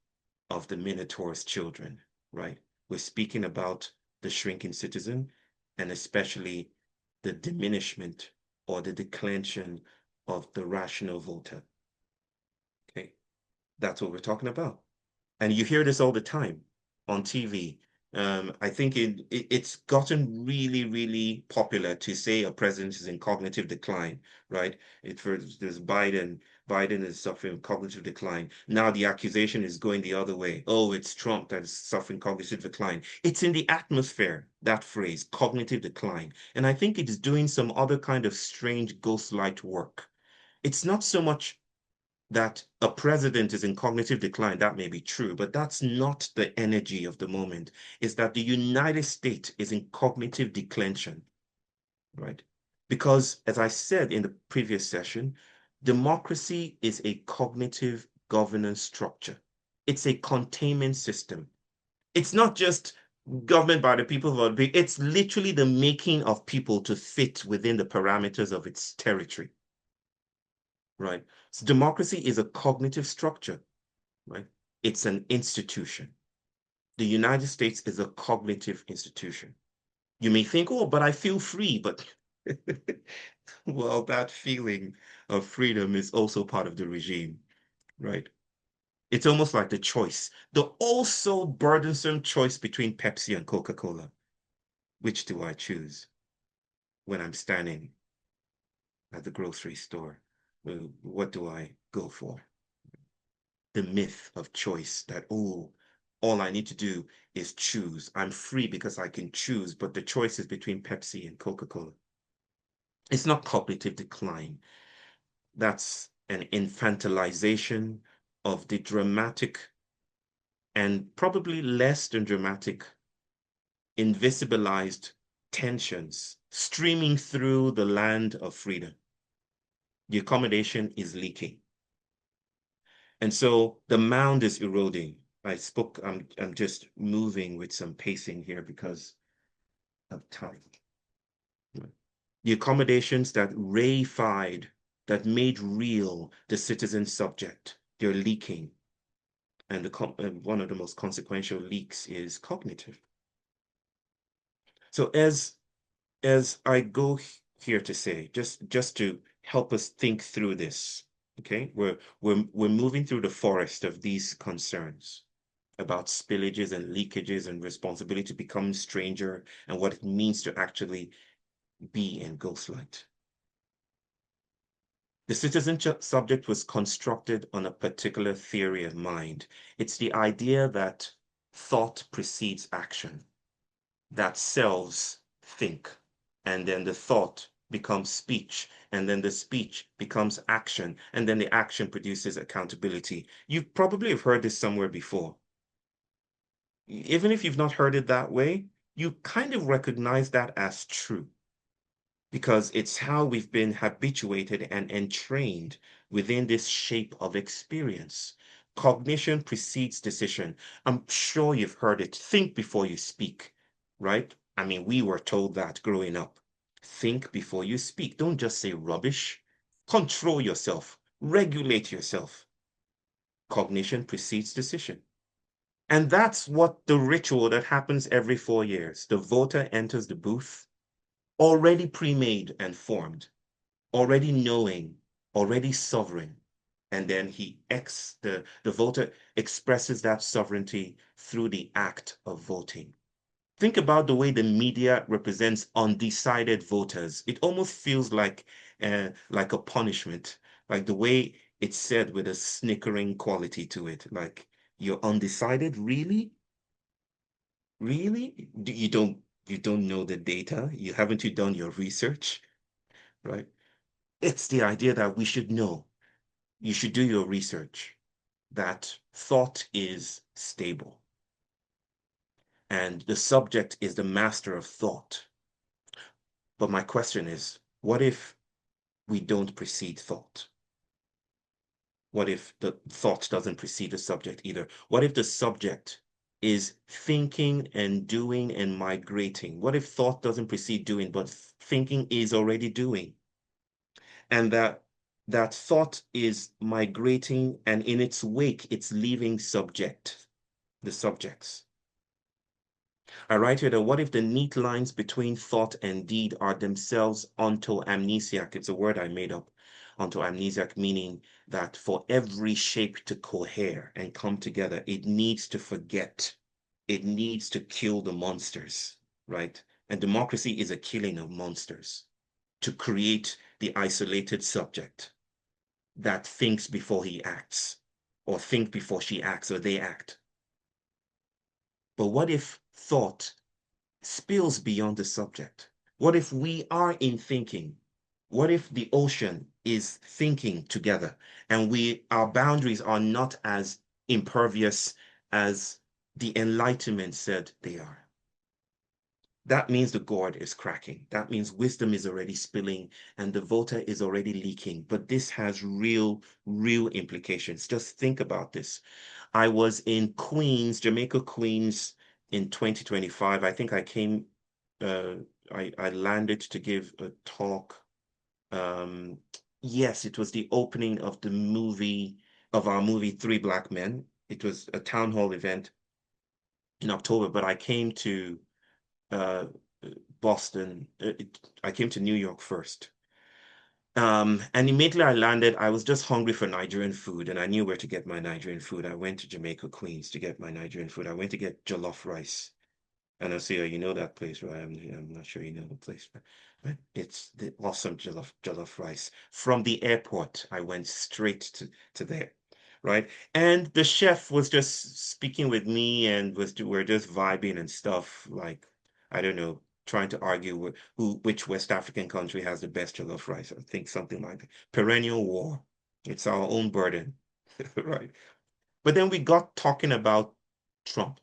of the Minotaur's children, right? We're speaking about the shrinking citizen, and especially the diminishment or the declension of the rational voter. Okay, that's what we're talking about. And you hear this all the time on TV. I think it's gotten really, really popular to say a president is in cognitive decline, right? There's Biden. Biden is suffering cognitive decline. Now the accusation is going the other way. Oh, it's Trump that is suffering cognitive decline. It's in the atmosphere, that phrase, cognitive decline. And I think it is doing some other kind of strange ghostlight work. It's not so much that a president is in cognitive decline, that may be true, but that's not the energy of the moment. Is that the United States is in cognitive declension, right? Because, as I said in the previous session, democracy is a cognitive governance structure. It's a containment system. It's not just government by the people, it's literally the making of people to fit within the parameters of its territory, right? So democracy is a cognitive structure, right? It's an institution. The United States is a cognitive institution. You may think, oh, but I feel free, but well, that feeling of freedom is also part of the regime, right? It's almost like the choice, the also burdensome choice between Pepsi and Coca-Cola. Which do I choose when I'm standing at the grocery store? What do I go for? The myth of choice that, oh, all I need to do is choose. I'm free because I can choose, but the choice is between Pepsi and Coca-Cola. It's not cognitive decline. That's an infantilization of the dramatic and probably less than dramatic invisibilized tensions streaming through the land of freedom. The accommodation is leaking. And so the mound is eroding. I'm just moving with some pacing here because of time. The accommodations that reified, that made real the citizen subject, they're leaking. And one of the most consequential leaks is cognitive. So as I go here to say, just to help us think through this, okay, we're moving through the forest of these concerns about spillages and leakages and responsibility to become stranger and what it means to actually be in Ghostlight. The citizen subject was constructed on a particular theory of mind. It's the idea that thought precedes action, that selves think, and then the thought becomes speech, and then the speech becomes action, and then the action produces accountability. You probably have heard this somewhere before. Even if you've not heard it that way, you kind of recognize that as true because it's how we've been habituated and entrained within this shape of experience. Cognition precedes decision. I'm sure you've heard it. Think before you speak, right? I mean, we were told that growing up. Think before you speak. Don't just say rubbish. Control yourself. Regulate yourself. Cognition precedes decision. And that's what the ritual that happens every 4 years. The voter enters the booth already pre-made and formed, already knowing, already sovereign. And then the voter expresses that sovereignty through the act of voting. Think about the way the media represents undecided voters. It almost feels like a punishment, like the way it's said with a snickering quality to it. Like, you're undecided, really? Really? You don't know the data? Haven't you done your research? Right? It's the idea that we should know. You should do your research, that thought is stable. And the subject is the master of thought. But my question is, what if we don't precede thought? What if the thought doesn't precede the subject either? What if the subject is thinking and doing and migrating? What if thought doesn't precede doing, but thinking is already doing? And that thought is migrating, and in its wake, it's leaving the subjects. I write here that what if the neat lines between thought and deed are themselves ontoamnesiac? It's a word I made up. Ontoamnesiac, meaning that for every shape to cohere and come together, it needs to forget. It needs to kill the monsters, right? And democracy is a killing of monsters to create the isolated subject that thinks before he acts, or think before she acts, or they act. But what if thought spills beyond the subject? What if we are in thinking? What if the ocean is thinking together and our boundaries are not as impervious as the Enlightenment said they are? That means the gourd is cracking. That means wisdom is already spilling and the voter is already leaking. But this has real implications. Just think about this. I was in Queens, Jamaica, Queens in 2025. I think I came, I landed to give a talk. Yes, it was the opening of our movie, Three Black Men. It was a town hall event in October, but I came to Boston. I came to New York first. And immediately I landed, I was just hungry for Nigerian food, and I knew where to get my Nigerian food. I went to Jamaica, Queens to get my Nigerian food. I went to get jollof rice. And I say, you know that place, right? I'm not sure you know the place, but it's the awesome jollof rice. From the airport, I went straight to there. right? And the chef was just speaking with me and we're just vibing and stuff, like, I don't know, trying to argue which West African country has the best jollof rice. I think something like that. Perennial war. It's our own burden, right? But then we got talking about Trump.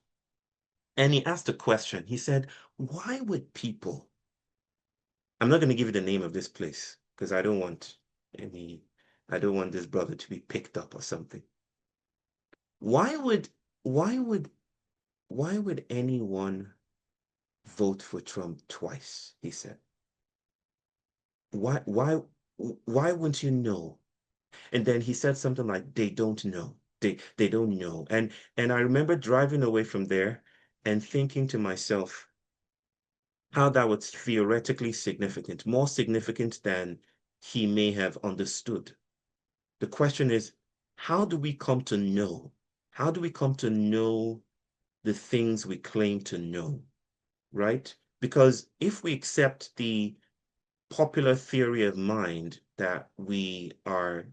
And he asked a question. He said, why would people, I'm not going to give you the name of this place because any, I don't want this brother to be picked up or something. Why would, why would, why would anyone vote for Trump twice? He said. Why wouldn't you know? And then he said something like, they don't know. They don't know. And I remember driving away from there and thinking to myself, how that was theoretically significant, more significant than he may have understood. The question is, how do we come to know? How do we come to know the things we claim to know, right? Because if we accept the popular theory of mind that we are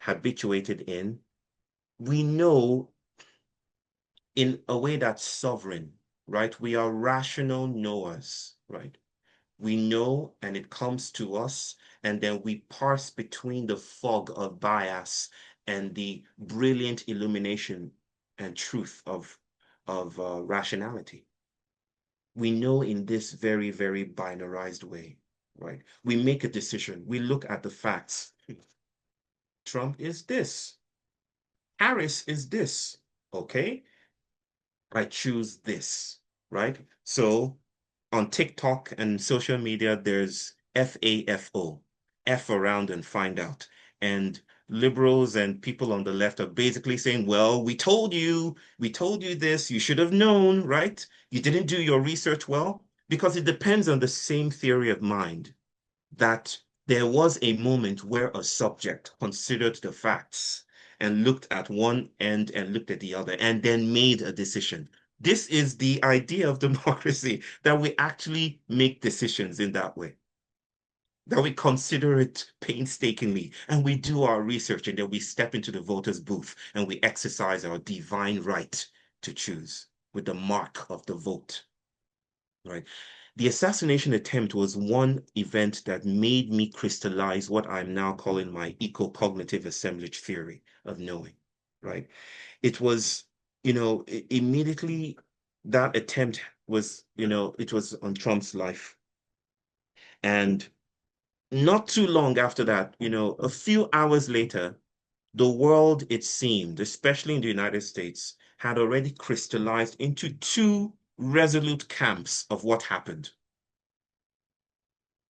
habituated in, we know in a way that's sovereign, right? We are rational knowers, right? We know and it comes to us, and then we parse between the fog of bias and the brilliant illumination and truth of rationality. We know in this very, very binarized way, right? We make a decision. We look at the facts. Trump is this. Harris is this. Okay, I choose this, right? So on TikTok and social media, there's FAFO, F around and find out. And liberals and people on the left are basically saying, well, we told you this, you should have known, right? You didn't do your research well, because it depends on the same theory of mind that there was a moment where a subject considered the facts and looked at one end and looked at the other and then made a decision. This is the idea of democracy, that we actually make decisions in that way, that we consider it painstakingly and we do our research and then we step into the voter's booth and we exercise our divine right to choose with the mark of the vote, right? The assassination attempt was one event that made me crystallize what I'm now calling my eco-cognitive assemblage theory of knowing, right? It was, immediately that attempt was, it was on Trump's life. And not too long after that, a few hours later, the world, it seemed, especially in the United States, had already crystallized into two resolute camps of what happened.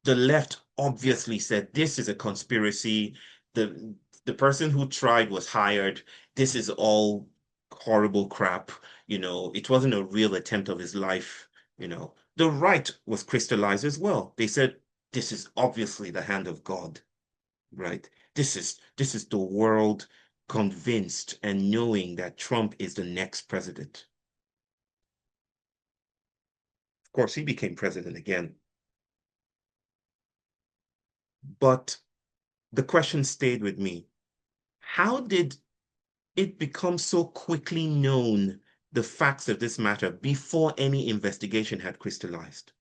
The left obviously said this is a conspiracy. The person who tried was hired. This is all horrible crap. It wasn't a real attempt of his life. The right was crystallized as well. They said this is obviously the hand of God, right? This is the world convinced and knowing that Trump is the next president. Of course, he became president again. But the question stayed with me. How did it become so quickly known, the facts of this matter, before any investigation had crystallized,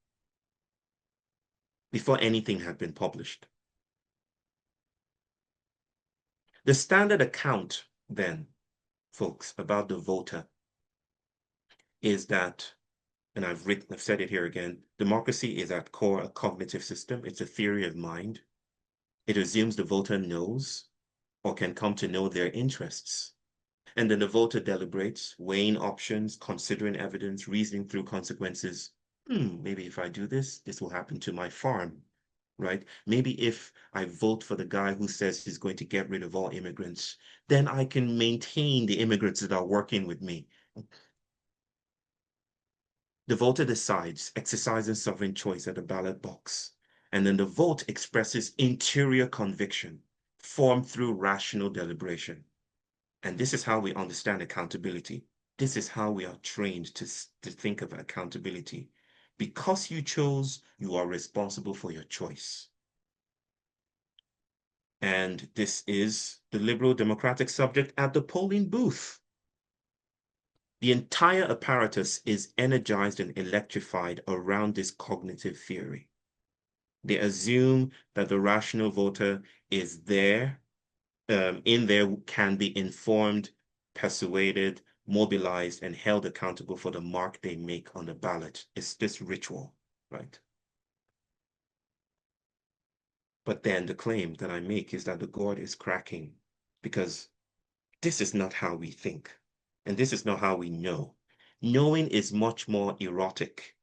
before anything had been published? The standard account then, folks, about the voter is that, and I've said it here again, democracy is at core a cognitive system. It's a theory of mind. It assumes the voter knows or can come to know their interests. And then the voter deliberates, weighing options, considering evidence, reasoning through consequences. Maybe if I do this, this will happen to my farm, right? Maybe if I vote for the guy who says he's going to get rid of all immigrants, then I can maintain the immigrants that are working with me. The voter decides, exercising sovereign choice at the ballot box. And then the vote expresses interior conviction, formed through rational deliberation. And this is how we understand accountability. This is how we are trained to think of accountability. Because you chose, you are responsible for your choice. And this is the liberal democratic subject at the polling booth. The entire apparatus is energized and electrified around this cognitive theory. They assume that the rational voter is there, in there, can be informed, persuaded, mobilized, and held accountable for the mark they make on the ballot. It's this ritual, right? But then the claim that I make is that the gourd is cracking, because this is not how we think, and this is not how we know. Knowing is much more erotic,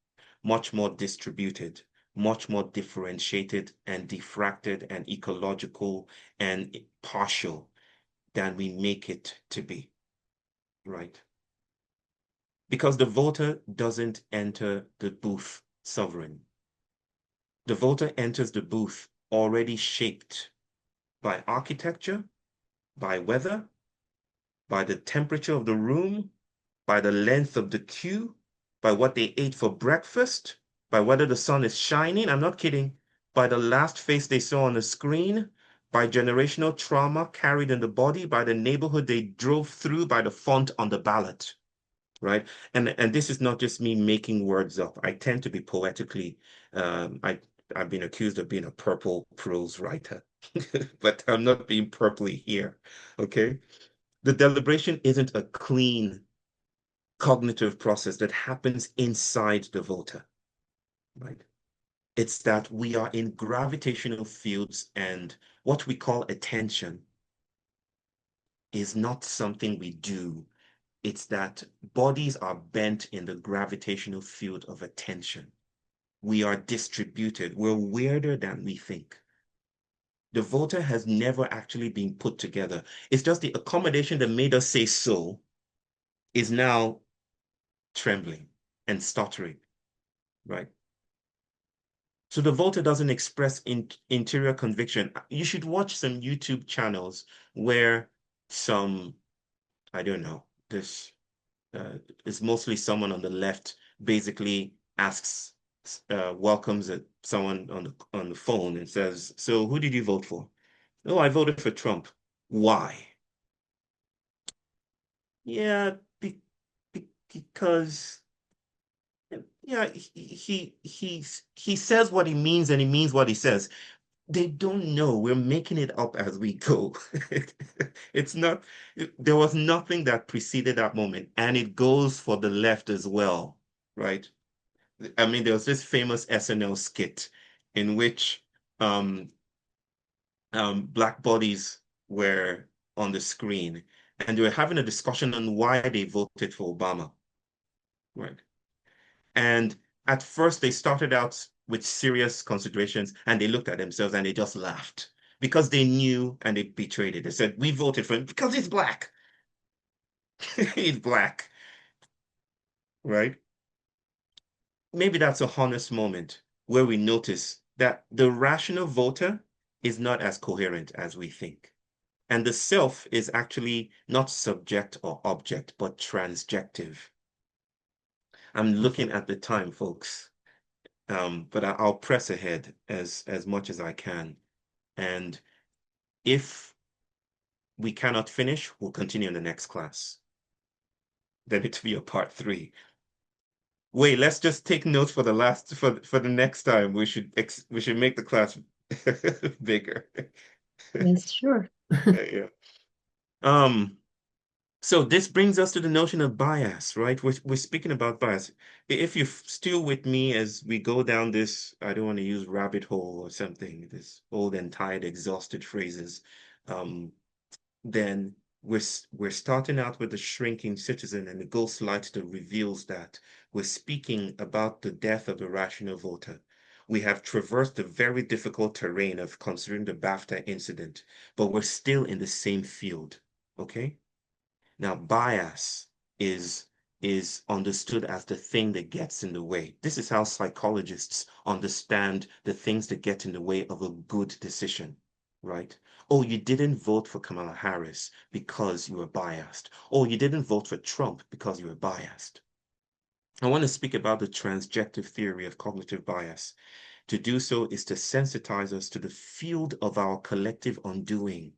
much more distributed, much more differentiated and diffracted and ecological and partial than we make it to be, right? Because the voter doesn't enter the booth sovereign. The voter enters the booth already shaped by architecture, by weather, by the temperature of the room, by the length of the queue, by what they ate for breakfast, by whether the sun is shining, I'm not kidding, by the last face they saw on the screen, by generational trauma carried in the body, by the neighborhood they drove through, by the font on the ballot, right? And this is not just me making words up. I tend to be poetically, I've been accused of being a purple prose writer, but I'm not being purpley here, okay? The deliberation isn't a clean cognitive process that happens inside the voter, right? It's that we are in gravitational fields, and what we call attention is not something we do. It's that bodies are bent in the gravitational field of attention. We are distributed. We're weirder than we think. The voter has never actually been put together. It's just the accommodation that made us say so is now trembling and stuttering, right? So the voter doesn't express interior conviction. You should watch some YouTube channels where some, I don't know, this is mostly someone on the left basically asks, welcomes someone on the phone and says, "So who did you vote for?" "Oh, I voted for Trump." "Why?" "Yeah, because yeah, he says what he means and he means what he says." They don't know. We're making it up as we go. It's not, there was nothing that preceded that moment, and it goes for the left as well, right? I mean, there was this famous SNL skit in which black bodies were on the screen, and they were having a discussion on why they voted for Obama, right? And at first, they started out with serious considerations, and they looked at themselves and they just laughed because they knew, and they betrayed it. They said, "We voted for him because he's black." He's black, right? Maybe that's a honest moment where we notice that the rational voter is not as coherent as we think. And the self is actually not subject or object, but transjective. I'm looking at the time, folks. But I'll press ahead as much as I can. And if we cannot finish, we'll continue in the next class. Then it'll be a part 3. Wait, let's just take notes for the next time. We should make the class bigger. Yes, sure. Yeah. So this brings us to the notion of bias, right? We're speaking about bias. If you're still with me as we go down this, I don't want to use rabbit hole or something, this old and tired, exhausted phrases, then we're starting out with the shrinking citizen and the Ghostlights that reveals that we're speaking about the death of the rational voter. We have traversed the very difficult terrain of considering the BAFTA incident, but we're still in the same field, okay? Now, bias is understood as the thing that gets in the way. This is how psychologists understand the things that get in the way of a good decision, right? Oh, you didn't vote for Kamala Harris because you were biased. Oh, you didn't vote for Trump because you were biased. I want to speak about the transjective theory of cognitive bias. To do so is to sensitize us to the field of our collective undoing.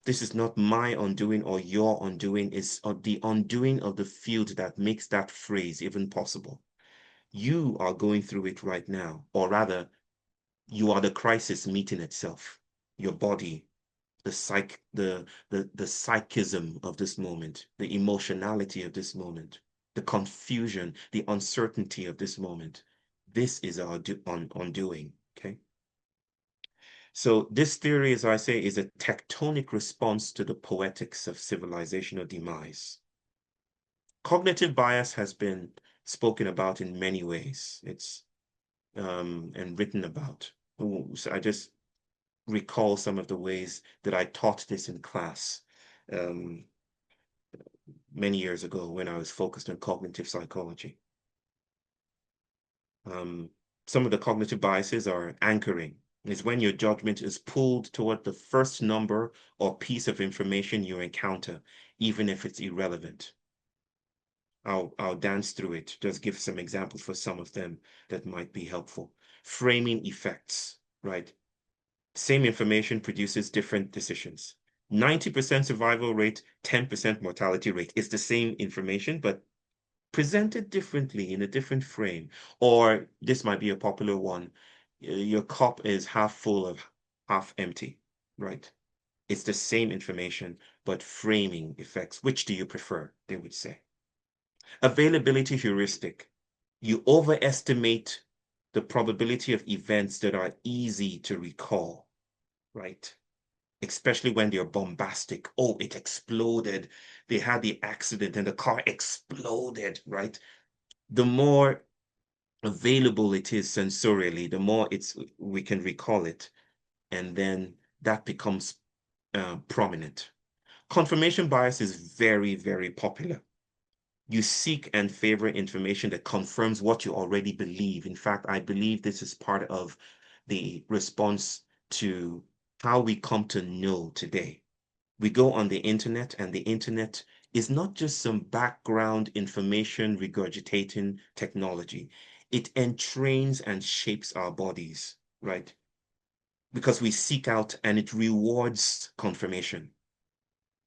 This is not my undoing or your undoing, it's the undoing of the field that makes that phrase even possible. You are going through it right now, or rather, you are the crisis meeting itself. Your body, the psychism of this moment, the emotionality of this moment, the confusion, the uncertainty of this moment. This is our undoing, okay? So this theory, as I say, is a tectonic response to the poetics of civilizational demise. Cognitive bias has been spoken about in many ways. It's and written about. So I just recall some of the ways that I taught this in class many years ago when I was focused on cognitive psychology. Some of the cognitive biases are anchoring. It's when your judgment is pulled toward the first number or piece of information you encounter, even if it's irrelevant. I'll dance through it, just give some examples for some of them that might be helpful. Framing effects, right? Same information produces different decisions. 90% survival rate, 10% mortality rate. It's the same information, but presented differently in a different frame. Or this might be a popular one. Your cup is half full of half empty, right? It's the same information, but framing effects. Which do you prefer? They would say. Availability heuristic. You overestimate the probability of events that are easy to recall, right? Especially when they're bombastic. Oh, it exploded. They had the accident and the car exploded, right? The more available it is sensorially, the more we can recall it. And then that becomes prominent. Confirmation bias is very, very popular. You seek and favor information that confirms what you already believe. In fact, I believe this is part of the response to how we come to know today. We go on the internet, and the internet is not just some background information regurgitating technology. It entrains and shapes our bodies, right? Because we seek out and it rewards confirmation.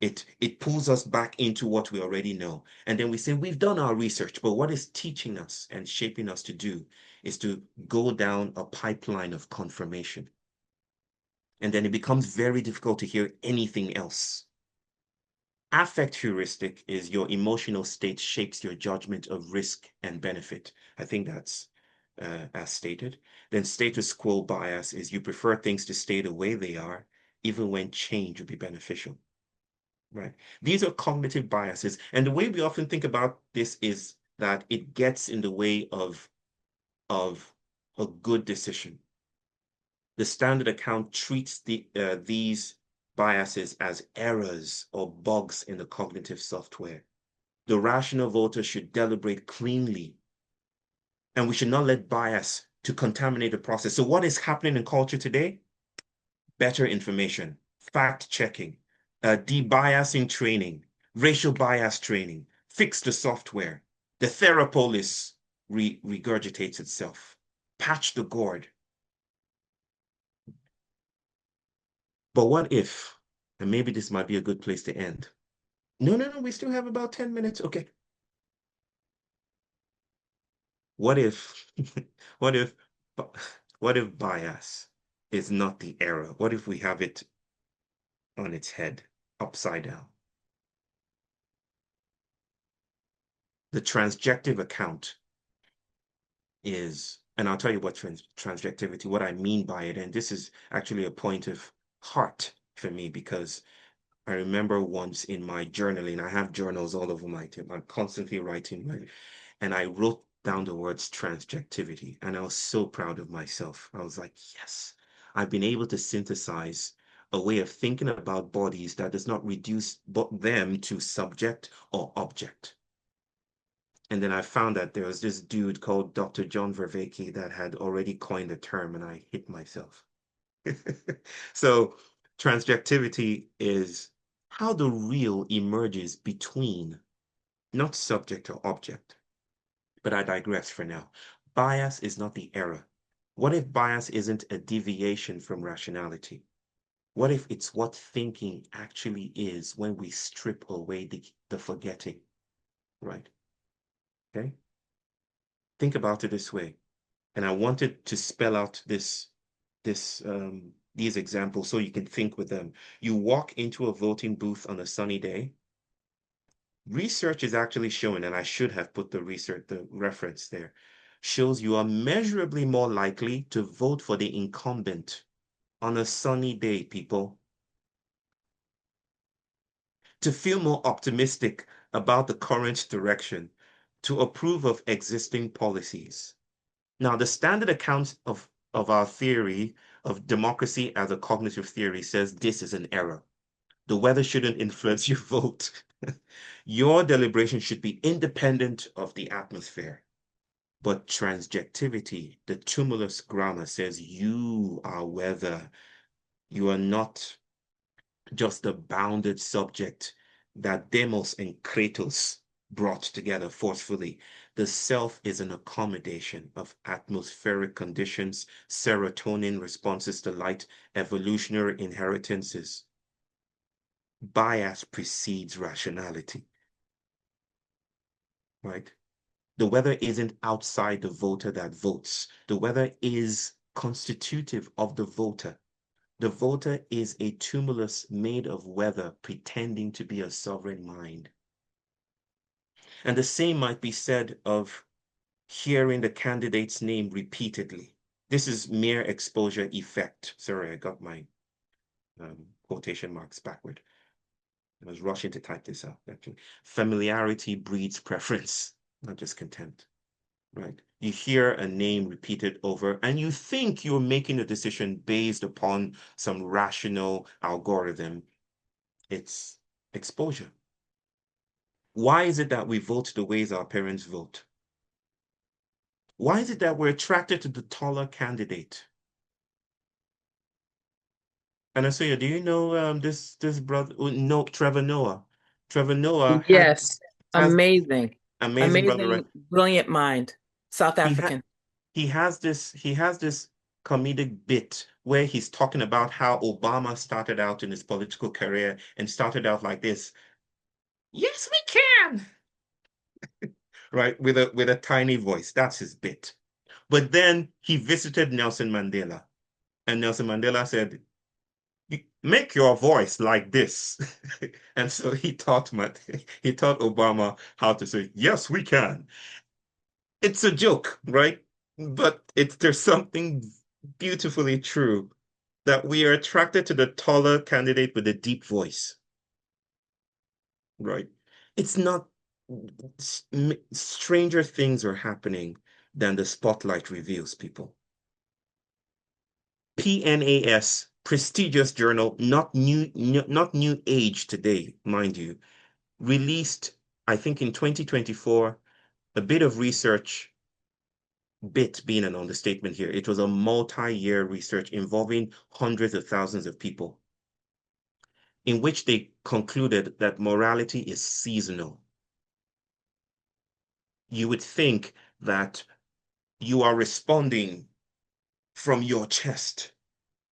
It pulls us back into what we already know. And then we say, we've done our research, but what it's teaching us and shaping us to do is to go down a pipeline of confirmation. And then it becomes very difficult to hear anything else. Affect heuristic is your emotional state shapes your judgment of risk and benefit. I think that's as stated. Then status quo bias is you prefer things to stay the way they are, even when change would be beneficial. Right. These are cognitive biases. And the way we often think about this is that it gets in the way of a good decision. The standard account treats these biases as errors or bugs in the cognitive software. The rational voter should deliberate cleanly, and we should not let bias to contaminate the process. So what is happening in culture today? Better information, fact checking, debiasing training, racial bias training, fix the software. The Therapolis regurgitates itself. Patch the gourd. But what if, and maybe this might be a good place to end. No, we still have about 10 minutes. Okay. What if, what if, what if bias is not the error? What if we have it on its head, upside down? The transjective account is, and I'll tell you what transjectivity, what I mean by it. And this is actually a point of heart for me, because I remember once in my journaling, I have journals all over my tip. I'm constantly writing, and I wrote down the words transjectivity, and I was so proud of myself. I was like, yes, I've been able to synthesize a way of thinking about bodies that does not reduce them to subject or object. And then I found that there was this dude called Dr. John Vervaeke that had already coined the term, and I hit myself. So transjectivity is how the real emerges between, not subject or object. But I digress for now. Bias is not the error. What if bias isn't a deviation from rationality? What if it's what thinking actually is when we strip away the forgetting, right? Okay? Think about it this way. And I wanted to spell out these examples so you can think with them. You walk into a voting booth on a sunny day. Research is actually showing, and I should have put the reference there, shows you are measurably more likely to vote for the incumbent on a sunny day, people. To feel more optimistic about the current direction, to approve of existing policies. Now, the standard account of our theory of democracy as a cognitive theory says this is an error. The weather shouldn't influence your vote. Your deliberation should be independent of the atmosphere. But transjectivity, the tumulus grammar, says you are weather. You are not just a bounded subject that Demos and Kratos brought together forcefully. The self is an accommodation of atmospheric conditions, serotonin responses to light, evolutionary inheritances. Bias precedes rationality, right? The weather isn't outside the voter that votes. The weather is constitutive of the voter. The voter is a tumulus made of weather pretending to be a sovereign mind. And the same might be said of hearing the candidate's name repeatedly. This is mere exposure effect. Sorry, I got my quotation marks backward. I was rushing to type this out, actually. Familiarity breeds preference, not just contempt, right? You hear a name repeated over, and you think you're making a decision based upon some rational algorithm. It's exposure. Why is it that we vote the ways our parents vote? Why is it that we're attracted to the taller candidate? And I say, do you know this brother? No, Trevor Noah. Trevor Noah Yes, has amazing, amazing brother, right? amazing, brilliant mind. South He had African. he has this comedic bit where he's talking about how Obama started out in his political career and started out like this. Yes, we can. Right? With a tiny voice. That's his bit. But then he visited Nelson Mandela, and Nelson Mandela said, make your voice like this. And so he taught Obama how to say, yes, we can. It's a joke, right? But there's something beautifully true that we are attracted to the taller candidate with a deep voice, right? It's not stranger things are happening than the spotlight reveals, people. PNAS, prestigious journal, not new age today, mind you, released, I think in 2024, a bit of research, bit being an understatement here. It was a multi-year research involving hundreds of thousands of people, in which they concluded that morality is seasonal. You would think that you are responding from your chest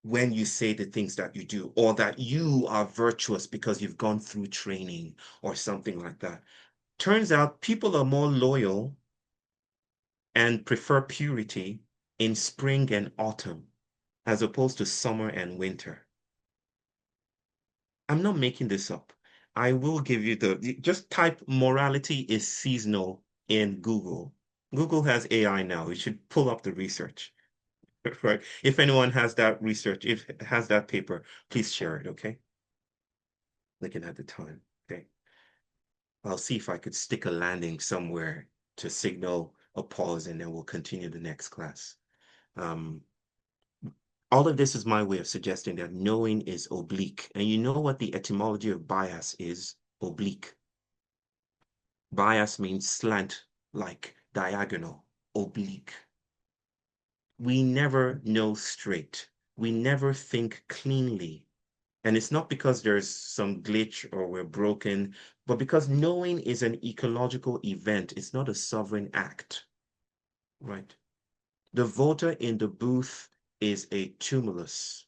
when you say the things that you do, or that you are virtuous because you've gone through training or something like that. Turns out people are more loyal and prefer purity in spring and autumn as opposed to summer and winter. I'm not making this up. I will give you just type morality is seasonal in Google. Google has AI now. You should pull up the research, right? If anyone has that research, if it has that paper, please share it, okay? Looking at the time, okay? I'll see if I could stick a landing somewhere to signal a pause, and then we'll continue the next class. All of this is my way of suggesting that knowing is oblique. And you know what the etymology of bias is? Oblique. Bias means slant, like diagonal, oblique. We never know straight. We never think cleanly. And it's not because there's some glitch or we're broken, but because knowing is an ecological event. It's not a sovereign act, right? The voter in the booth is a tumulus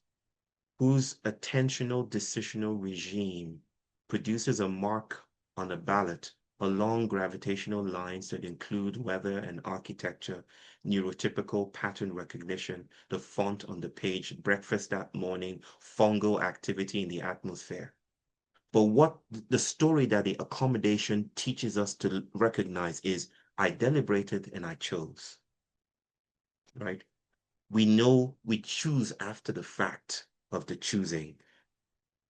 whose attentional decisional regime produces a mark on a ballot along gravitational lines that include weather and architecture, neurotypical pattern recognition, the font on the page, breakfast that morning, fungal activity in the atmosphere. But what the story that the accommodation teaches us to recognize is I deliberated and I chose, right? We know we choose after the fact of the choosing,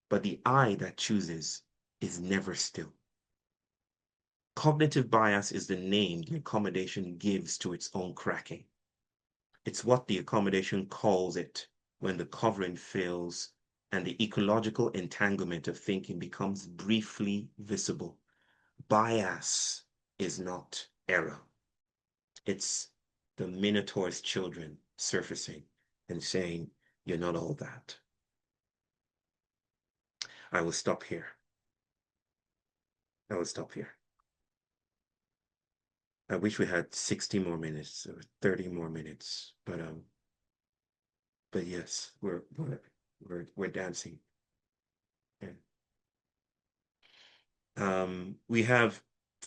but the I that chooses is never still. Cognitive bias is the name the accommodation gives to its own cracking. It's what the accommodation calls it when the covering fails and the ecological entanglement of thinking becomes briefly visible. Bias is not error. It's the Minotaur's children surfacing and saying, you're not all that. I will stop here. I will stop here. I wish we had 60 more minutes or 30 more minutes, but yes, we're dancing. Yeah. We have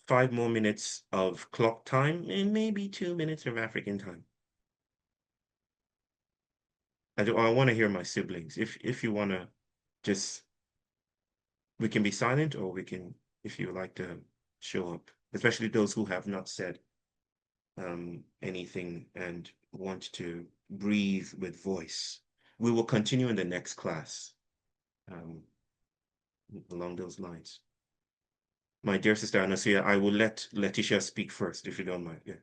5 more minutes of clock time and maybe 2 minutes of African time. I want to hear my siblings. If you want to just, we can be silent or we can, if you like to show up, especially those who have not said anything and want to breathe with voice. We will continue in the next class along those lines. My dear sister Anasia, I will let Letitia speak first, if you don't mind. Yeah,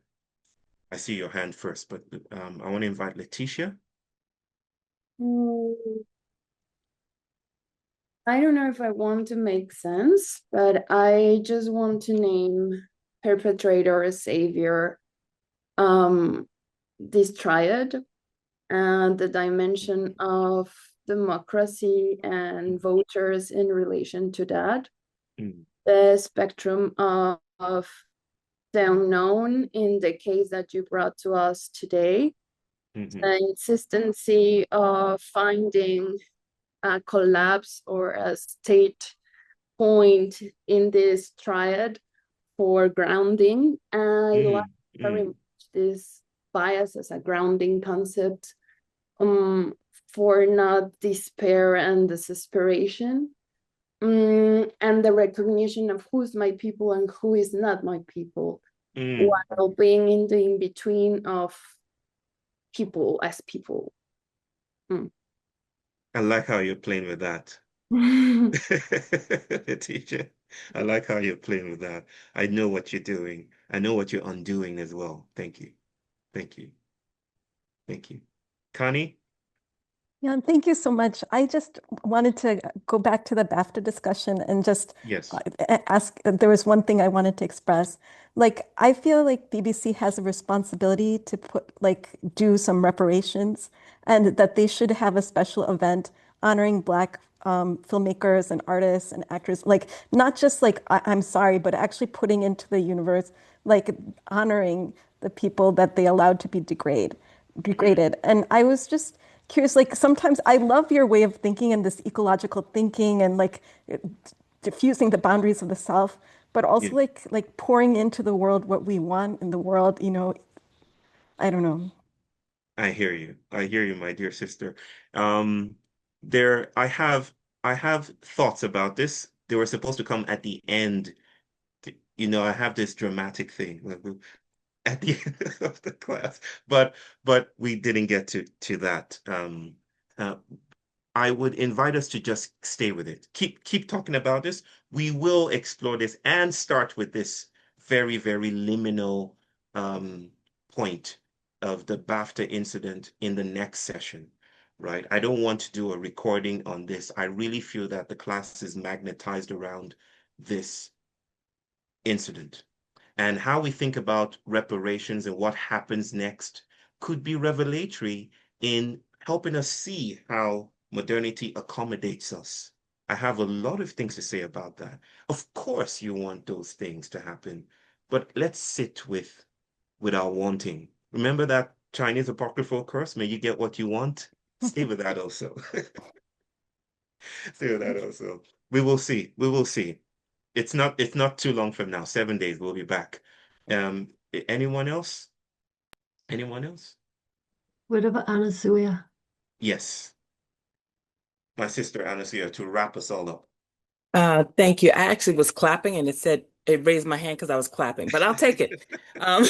I see your hand first, but I want to invite Letitia. I don't know if I want to make sense, but I just want to name perpetrator, savior, this triad and the dimension of democracy and voters in relation to that. The spectrum of the unknown in the case that you brought to us today, the insistency of finding a collapse or a state point in this triad for grounding. I like very much this bias as a grounding concept for not despair and desperation. And the recognition of who's my people and who is not my people, while being in the in-between of people as people. I like how you're playing with that. Teacher, I like how you're playing with that. I know what you're doing. I know what you're undoing as well. Thank you. Thank you. Thank you. Connie? Yeah, thank you so much. I just wanted to go back to the BAFTA discussion and just Yes. ask, there was one thing I wanted to express. Like, I feel like BBC has a responsibility to do some reparations and that they should have a special event honoring Black filmmakers and artists and actors. Like, not just like, I'm sorry, but actually putting into the universe, like honoring the people that they allowed to be degraded. And I was just curious, like sometimes I love your way of thinking and this ecological thinking and like diffusing the boundaries of the self, but also like pouring into the world what we want in the world, you know, I don't know. I hear you. I hear you, my dear sister. I have thoughts about this. They were supposed to come at the end. You know, I have this dramatic thing at the end of the class, but we didn't get to that. I would invite us to just stay with it. Keep talking about this. We will explore this and start with this very, very liminal point of the BAFTA incident in the next session, right? I don't want to do a recording on this. I really feel that the class is magnetized around this incident. And how we think about reparations and what happens next could be revelatory in helping us see how modernity accommodates us. I have a lot of things to say about that. Of course, you want those things to happen, but let's sit with our wanting. Remember that Chinese apocryphal curse, may you get what you want. Stay with that also. Stay with that also. We will see. We will see. It's not too long from now. 7 days, we'll be back. Anyone else? Anyone else? What about Anasuya? Yes. My sister Anasia to wrap us all up. Thank you. I actually was clapping and it raised my hand because I was clapping, but I'll take it. Um,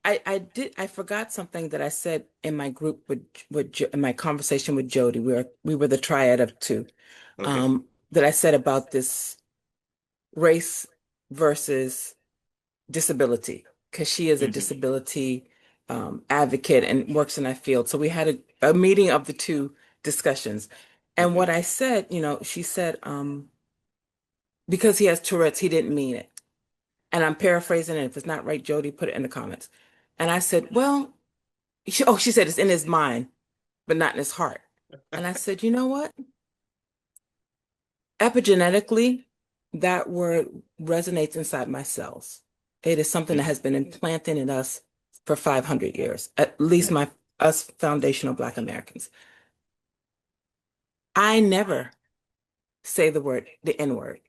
I forgot something that I said in my group in my conversation with Jody. We were the triad of two. Okay. That I said about this race versus disability, because she is a disability advocate and works in that field. So we had a meeting of the two discussions. And what I said, she said, because he has Tourette's, he didn't mean it. And I'm paraphrasing it. If it's not right, Jody, put it in the comments. And I said, well, she said it's in his mind, but not in his heart. And I said, you know what? Epigenetically, that word resonates inside my cells. It is something that has been implanted in us for 500 years, at least us foundational Black Americans. I never say the N word.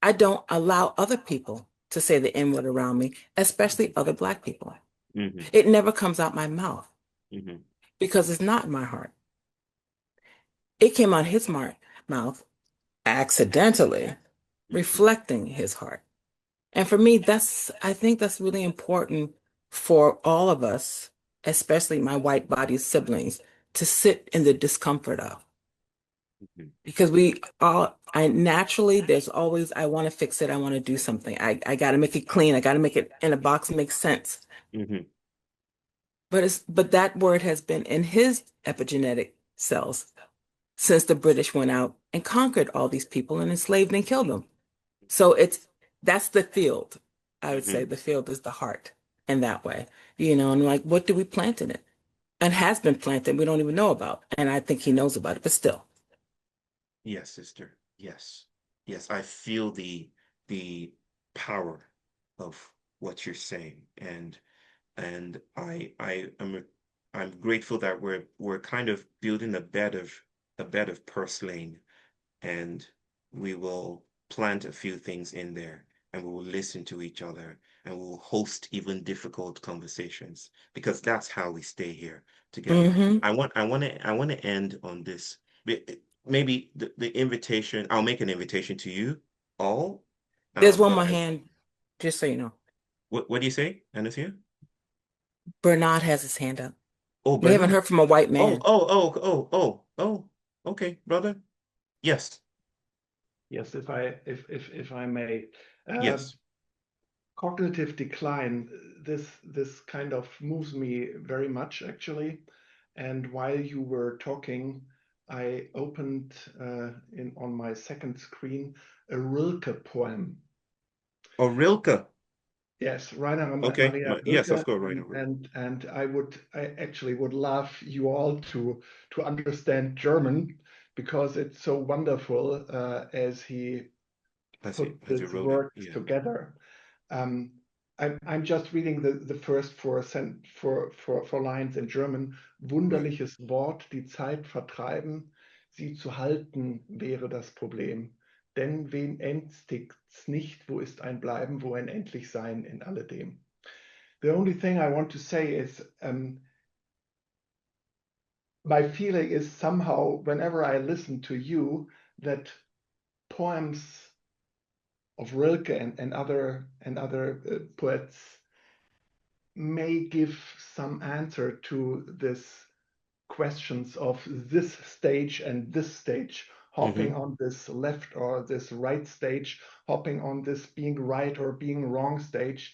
I don't allow other people to say the N word around me, especially other Black people. It never comes out my mouth because it's not in my heart. It came out his mouth accidentally, reflecting his heart. And for me, I think that's really important for all of us, especially my white body siblings, to sit in the discomfort of. Because I naturally, there's always, I want to fix it. I want to do something. I got to make it clean. I got to make it in a box that makes sense. But that word has been in his epigenetic cells since the British went out and conquered all these people and enslaved and killed them. So that's the field. I would say the field is the heart in that way, and like, what do we plant in it? And has been planted, we don't even know about. And I think he knows about it, but still. Yes, sister. Yes. Yes, I feel the power of what you're saying. And I'm grateful that we're kind of building a bed of purslane, and we will plant a few things in there, and we will listen to each other, and we will host even difficult conversations, because that's how we stay here together. I want to end on this. Maybe the invitation, I'll make an invitation to you all. There's one more hand, just so you know. What do you say, Anastasia? Bernard has his hand up. Oh, We haven't Bernard. heard from a white man. Oh. Okay, brother. Yes. Yes, if I may. Yes. Cognitive decline, this kind of moves me very much, actually. And while you were talking, I opened on my second screen a Rilke poem. Oh, Rilke. Yes, Rainer Okay. Maria Rilke. Yes, of course, Rainer. And I actually would love you all to understand German, because it's so wonderful as he put these words together. I'm just reading the first four lines in German. Wunderliches Wort, die Zeit vertreiben, sie zu halten wäre das Problem. Denn wen ängstigt's nicht, wo ist ein Bleiben, wo ein Endlichsein in alledem. The only thing I want to say is, my feeling is somehow, whenever I listen to you, that poems of Rilke and other poets may give some answer to this questions of this stage and this stage, hopping on this left or this right stage, hopping on this being right or being wrong stage.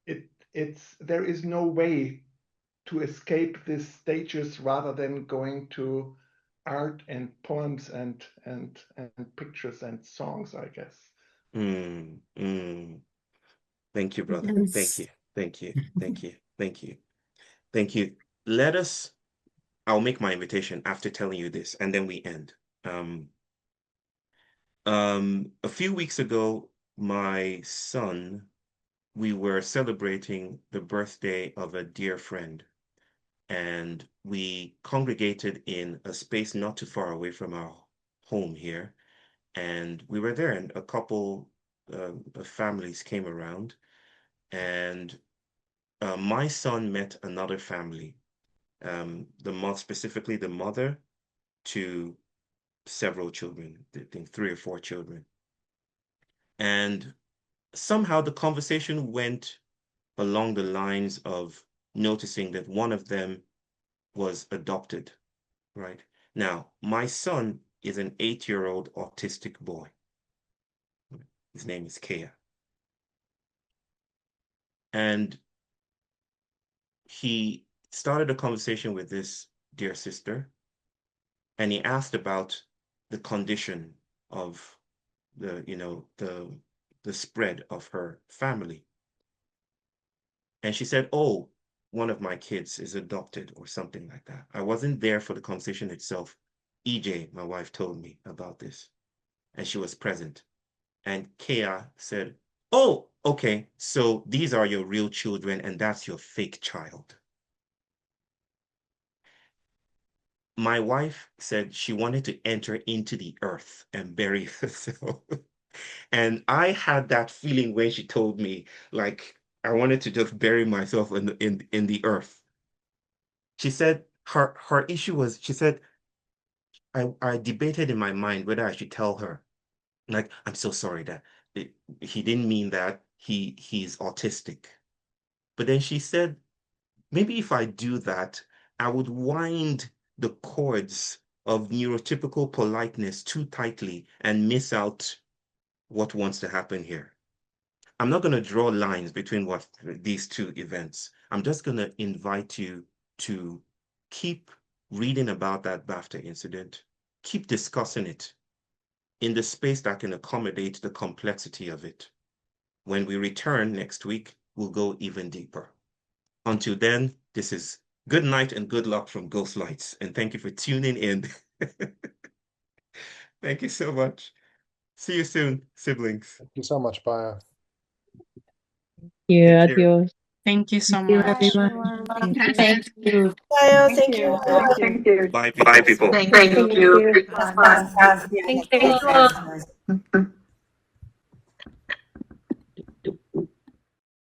There is no way to escape these stages rather than going to art and poems and pictures and songs, I guess. Thank you, brother. Yes. Thank you. Thank you. Thank you. Thank you. Thank you. I'll make my invitation after telling you this, and then we end. A few weeks ago, my son we were celebrating the birthday of a dear friend, and we congregated in a space not too far away from our home here. And we were there, and a couple of families came around, and my son met another family, specifically the mother to several children, I think 3 or 4 children. And somehow the conversation went along the lines of noticing that one of them was adopted, right? Now, my son is an 8-year-old autistic boy. His name is Kea. And he started a conversation with this dear sister, and he asked about the condition of the spread of her family. And she said, oh, one of my kids is adopted or something like that. I wasn't there for the conversation itself. EJ, my wife, told me about this, and she was present. And Kea said, oh, okay, so these are your real children and that's your fake child. My wife said she wanted to enter into the earth and bury herself. And I had that feeling when she told me, like, I wanted to just bury myself in the earth. She said her issue was, she said, I debated in my mind whether I should tell her, like, I'm so sorry that he didn't mean that, he's autistic. But then she said, maybe if I do that, I would wind the cords of neurotypical politeness too tightly and miss out what wants to happen here. I'm not going to draw lines between these two events. I'm just going to invite you to keep reading about that BAFTA incident, keep discussing it in the space that can accommodate the complexity of it. When we return next week, we'll go even deeper. Until then, this is good night and good luck from Ghostlights, and thank you for tuning in. Thank you so much. See you soon, siblings. Thank you so much. Bye. Yeah, Take care. adios. Thank you so Thank you, much. everyone. Thank you. Thank you. Thank you. Thank you. Bye, people. Thank you. Thank you. Fantastic. Thank you. Excellent.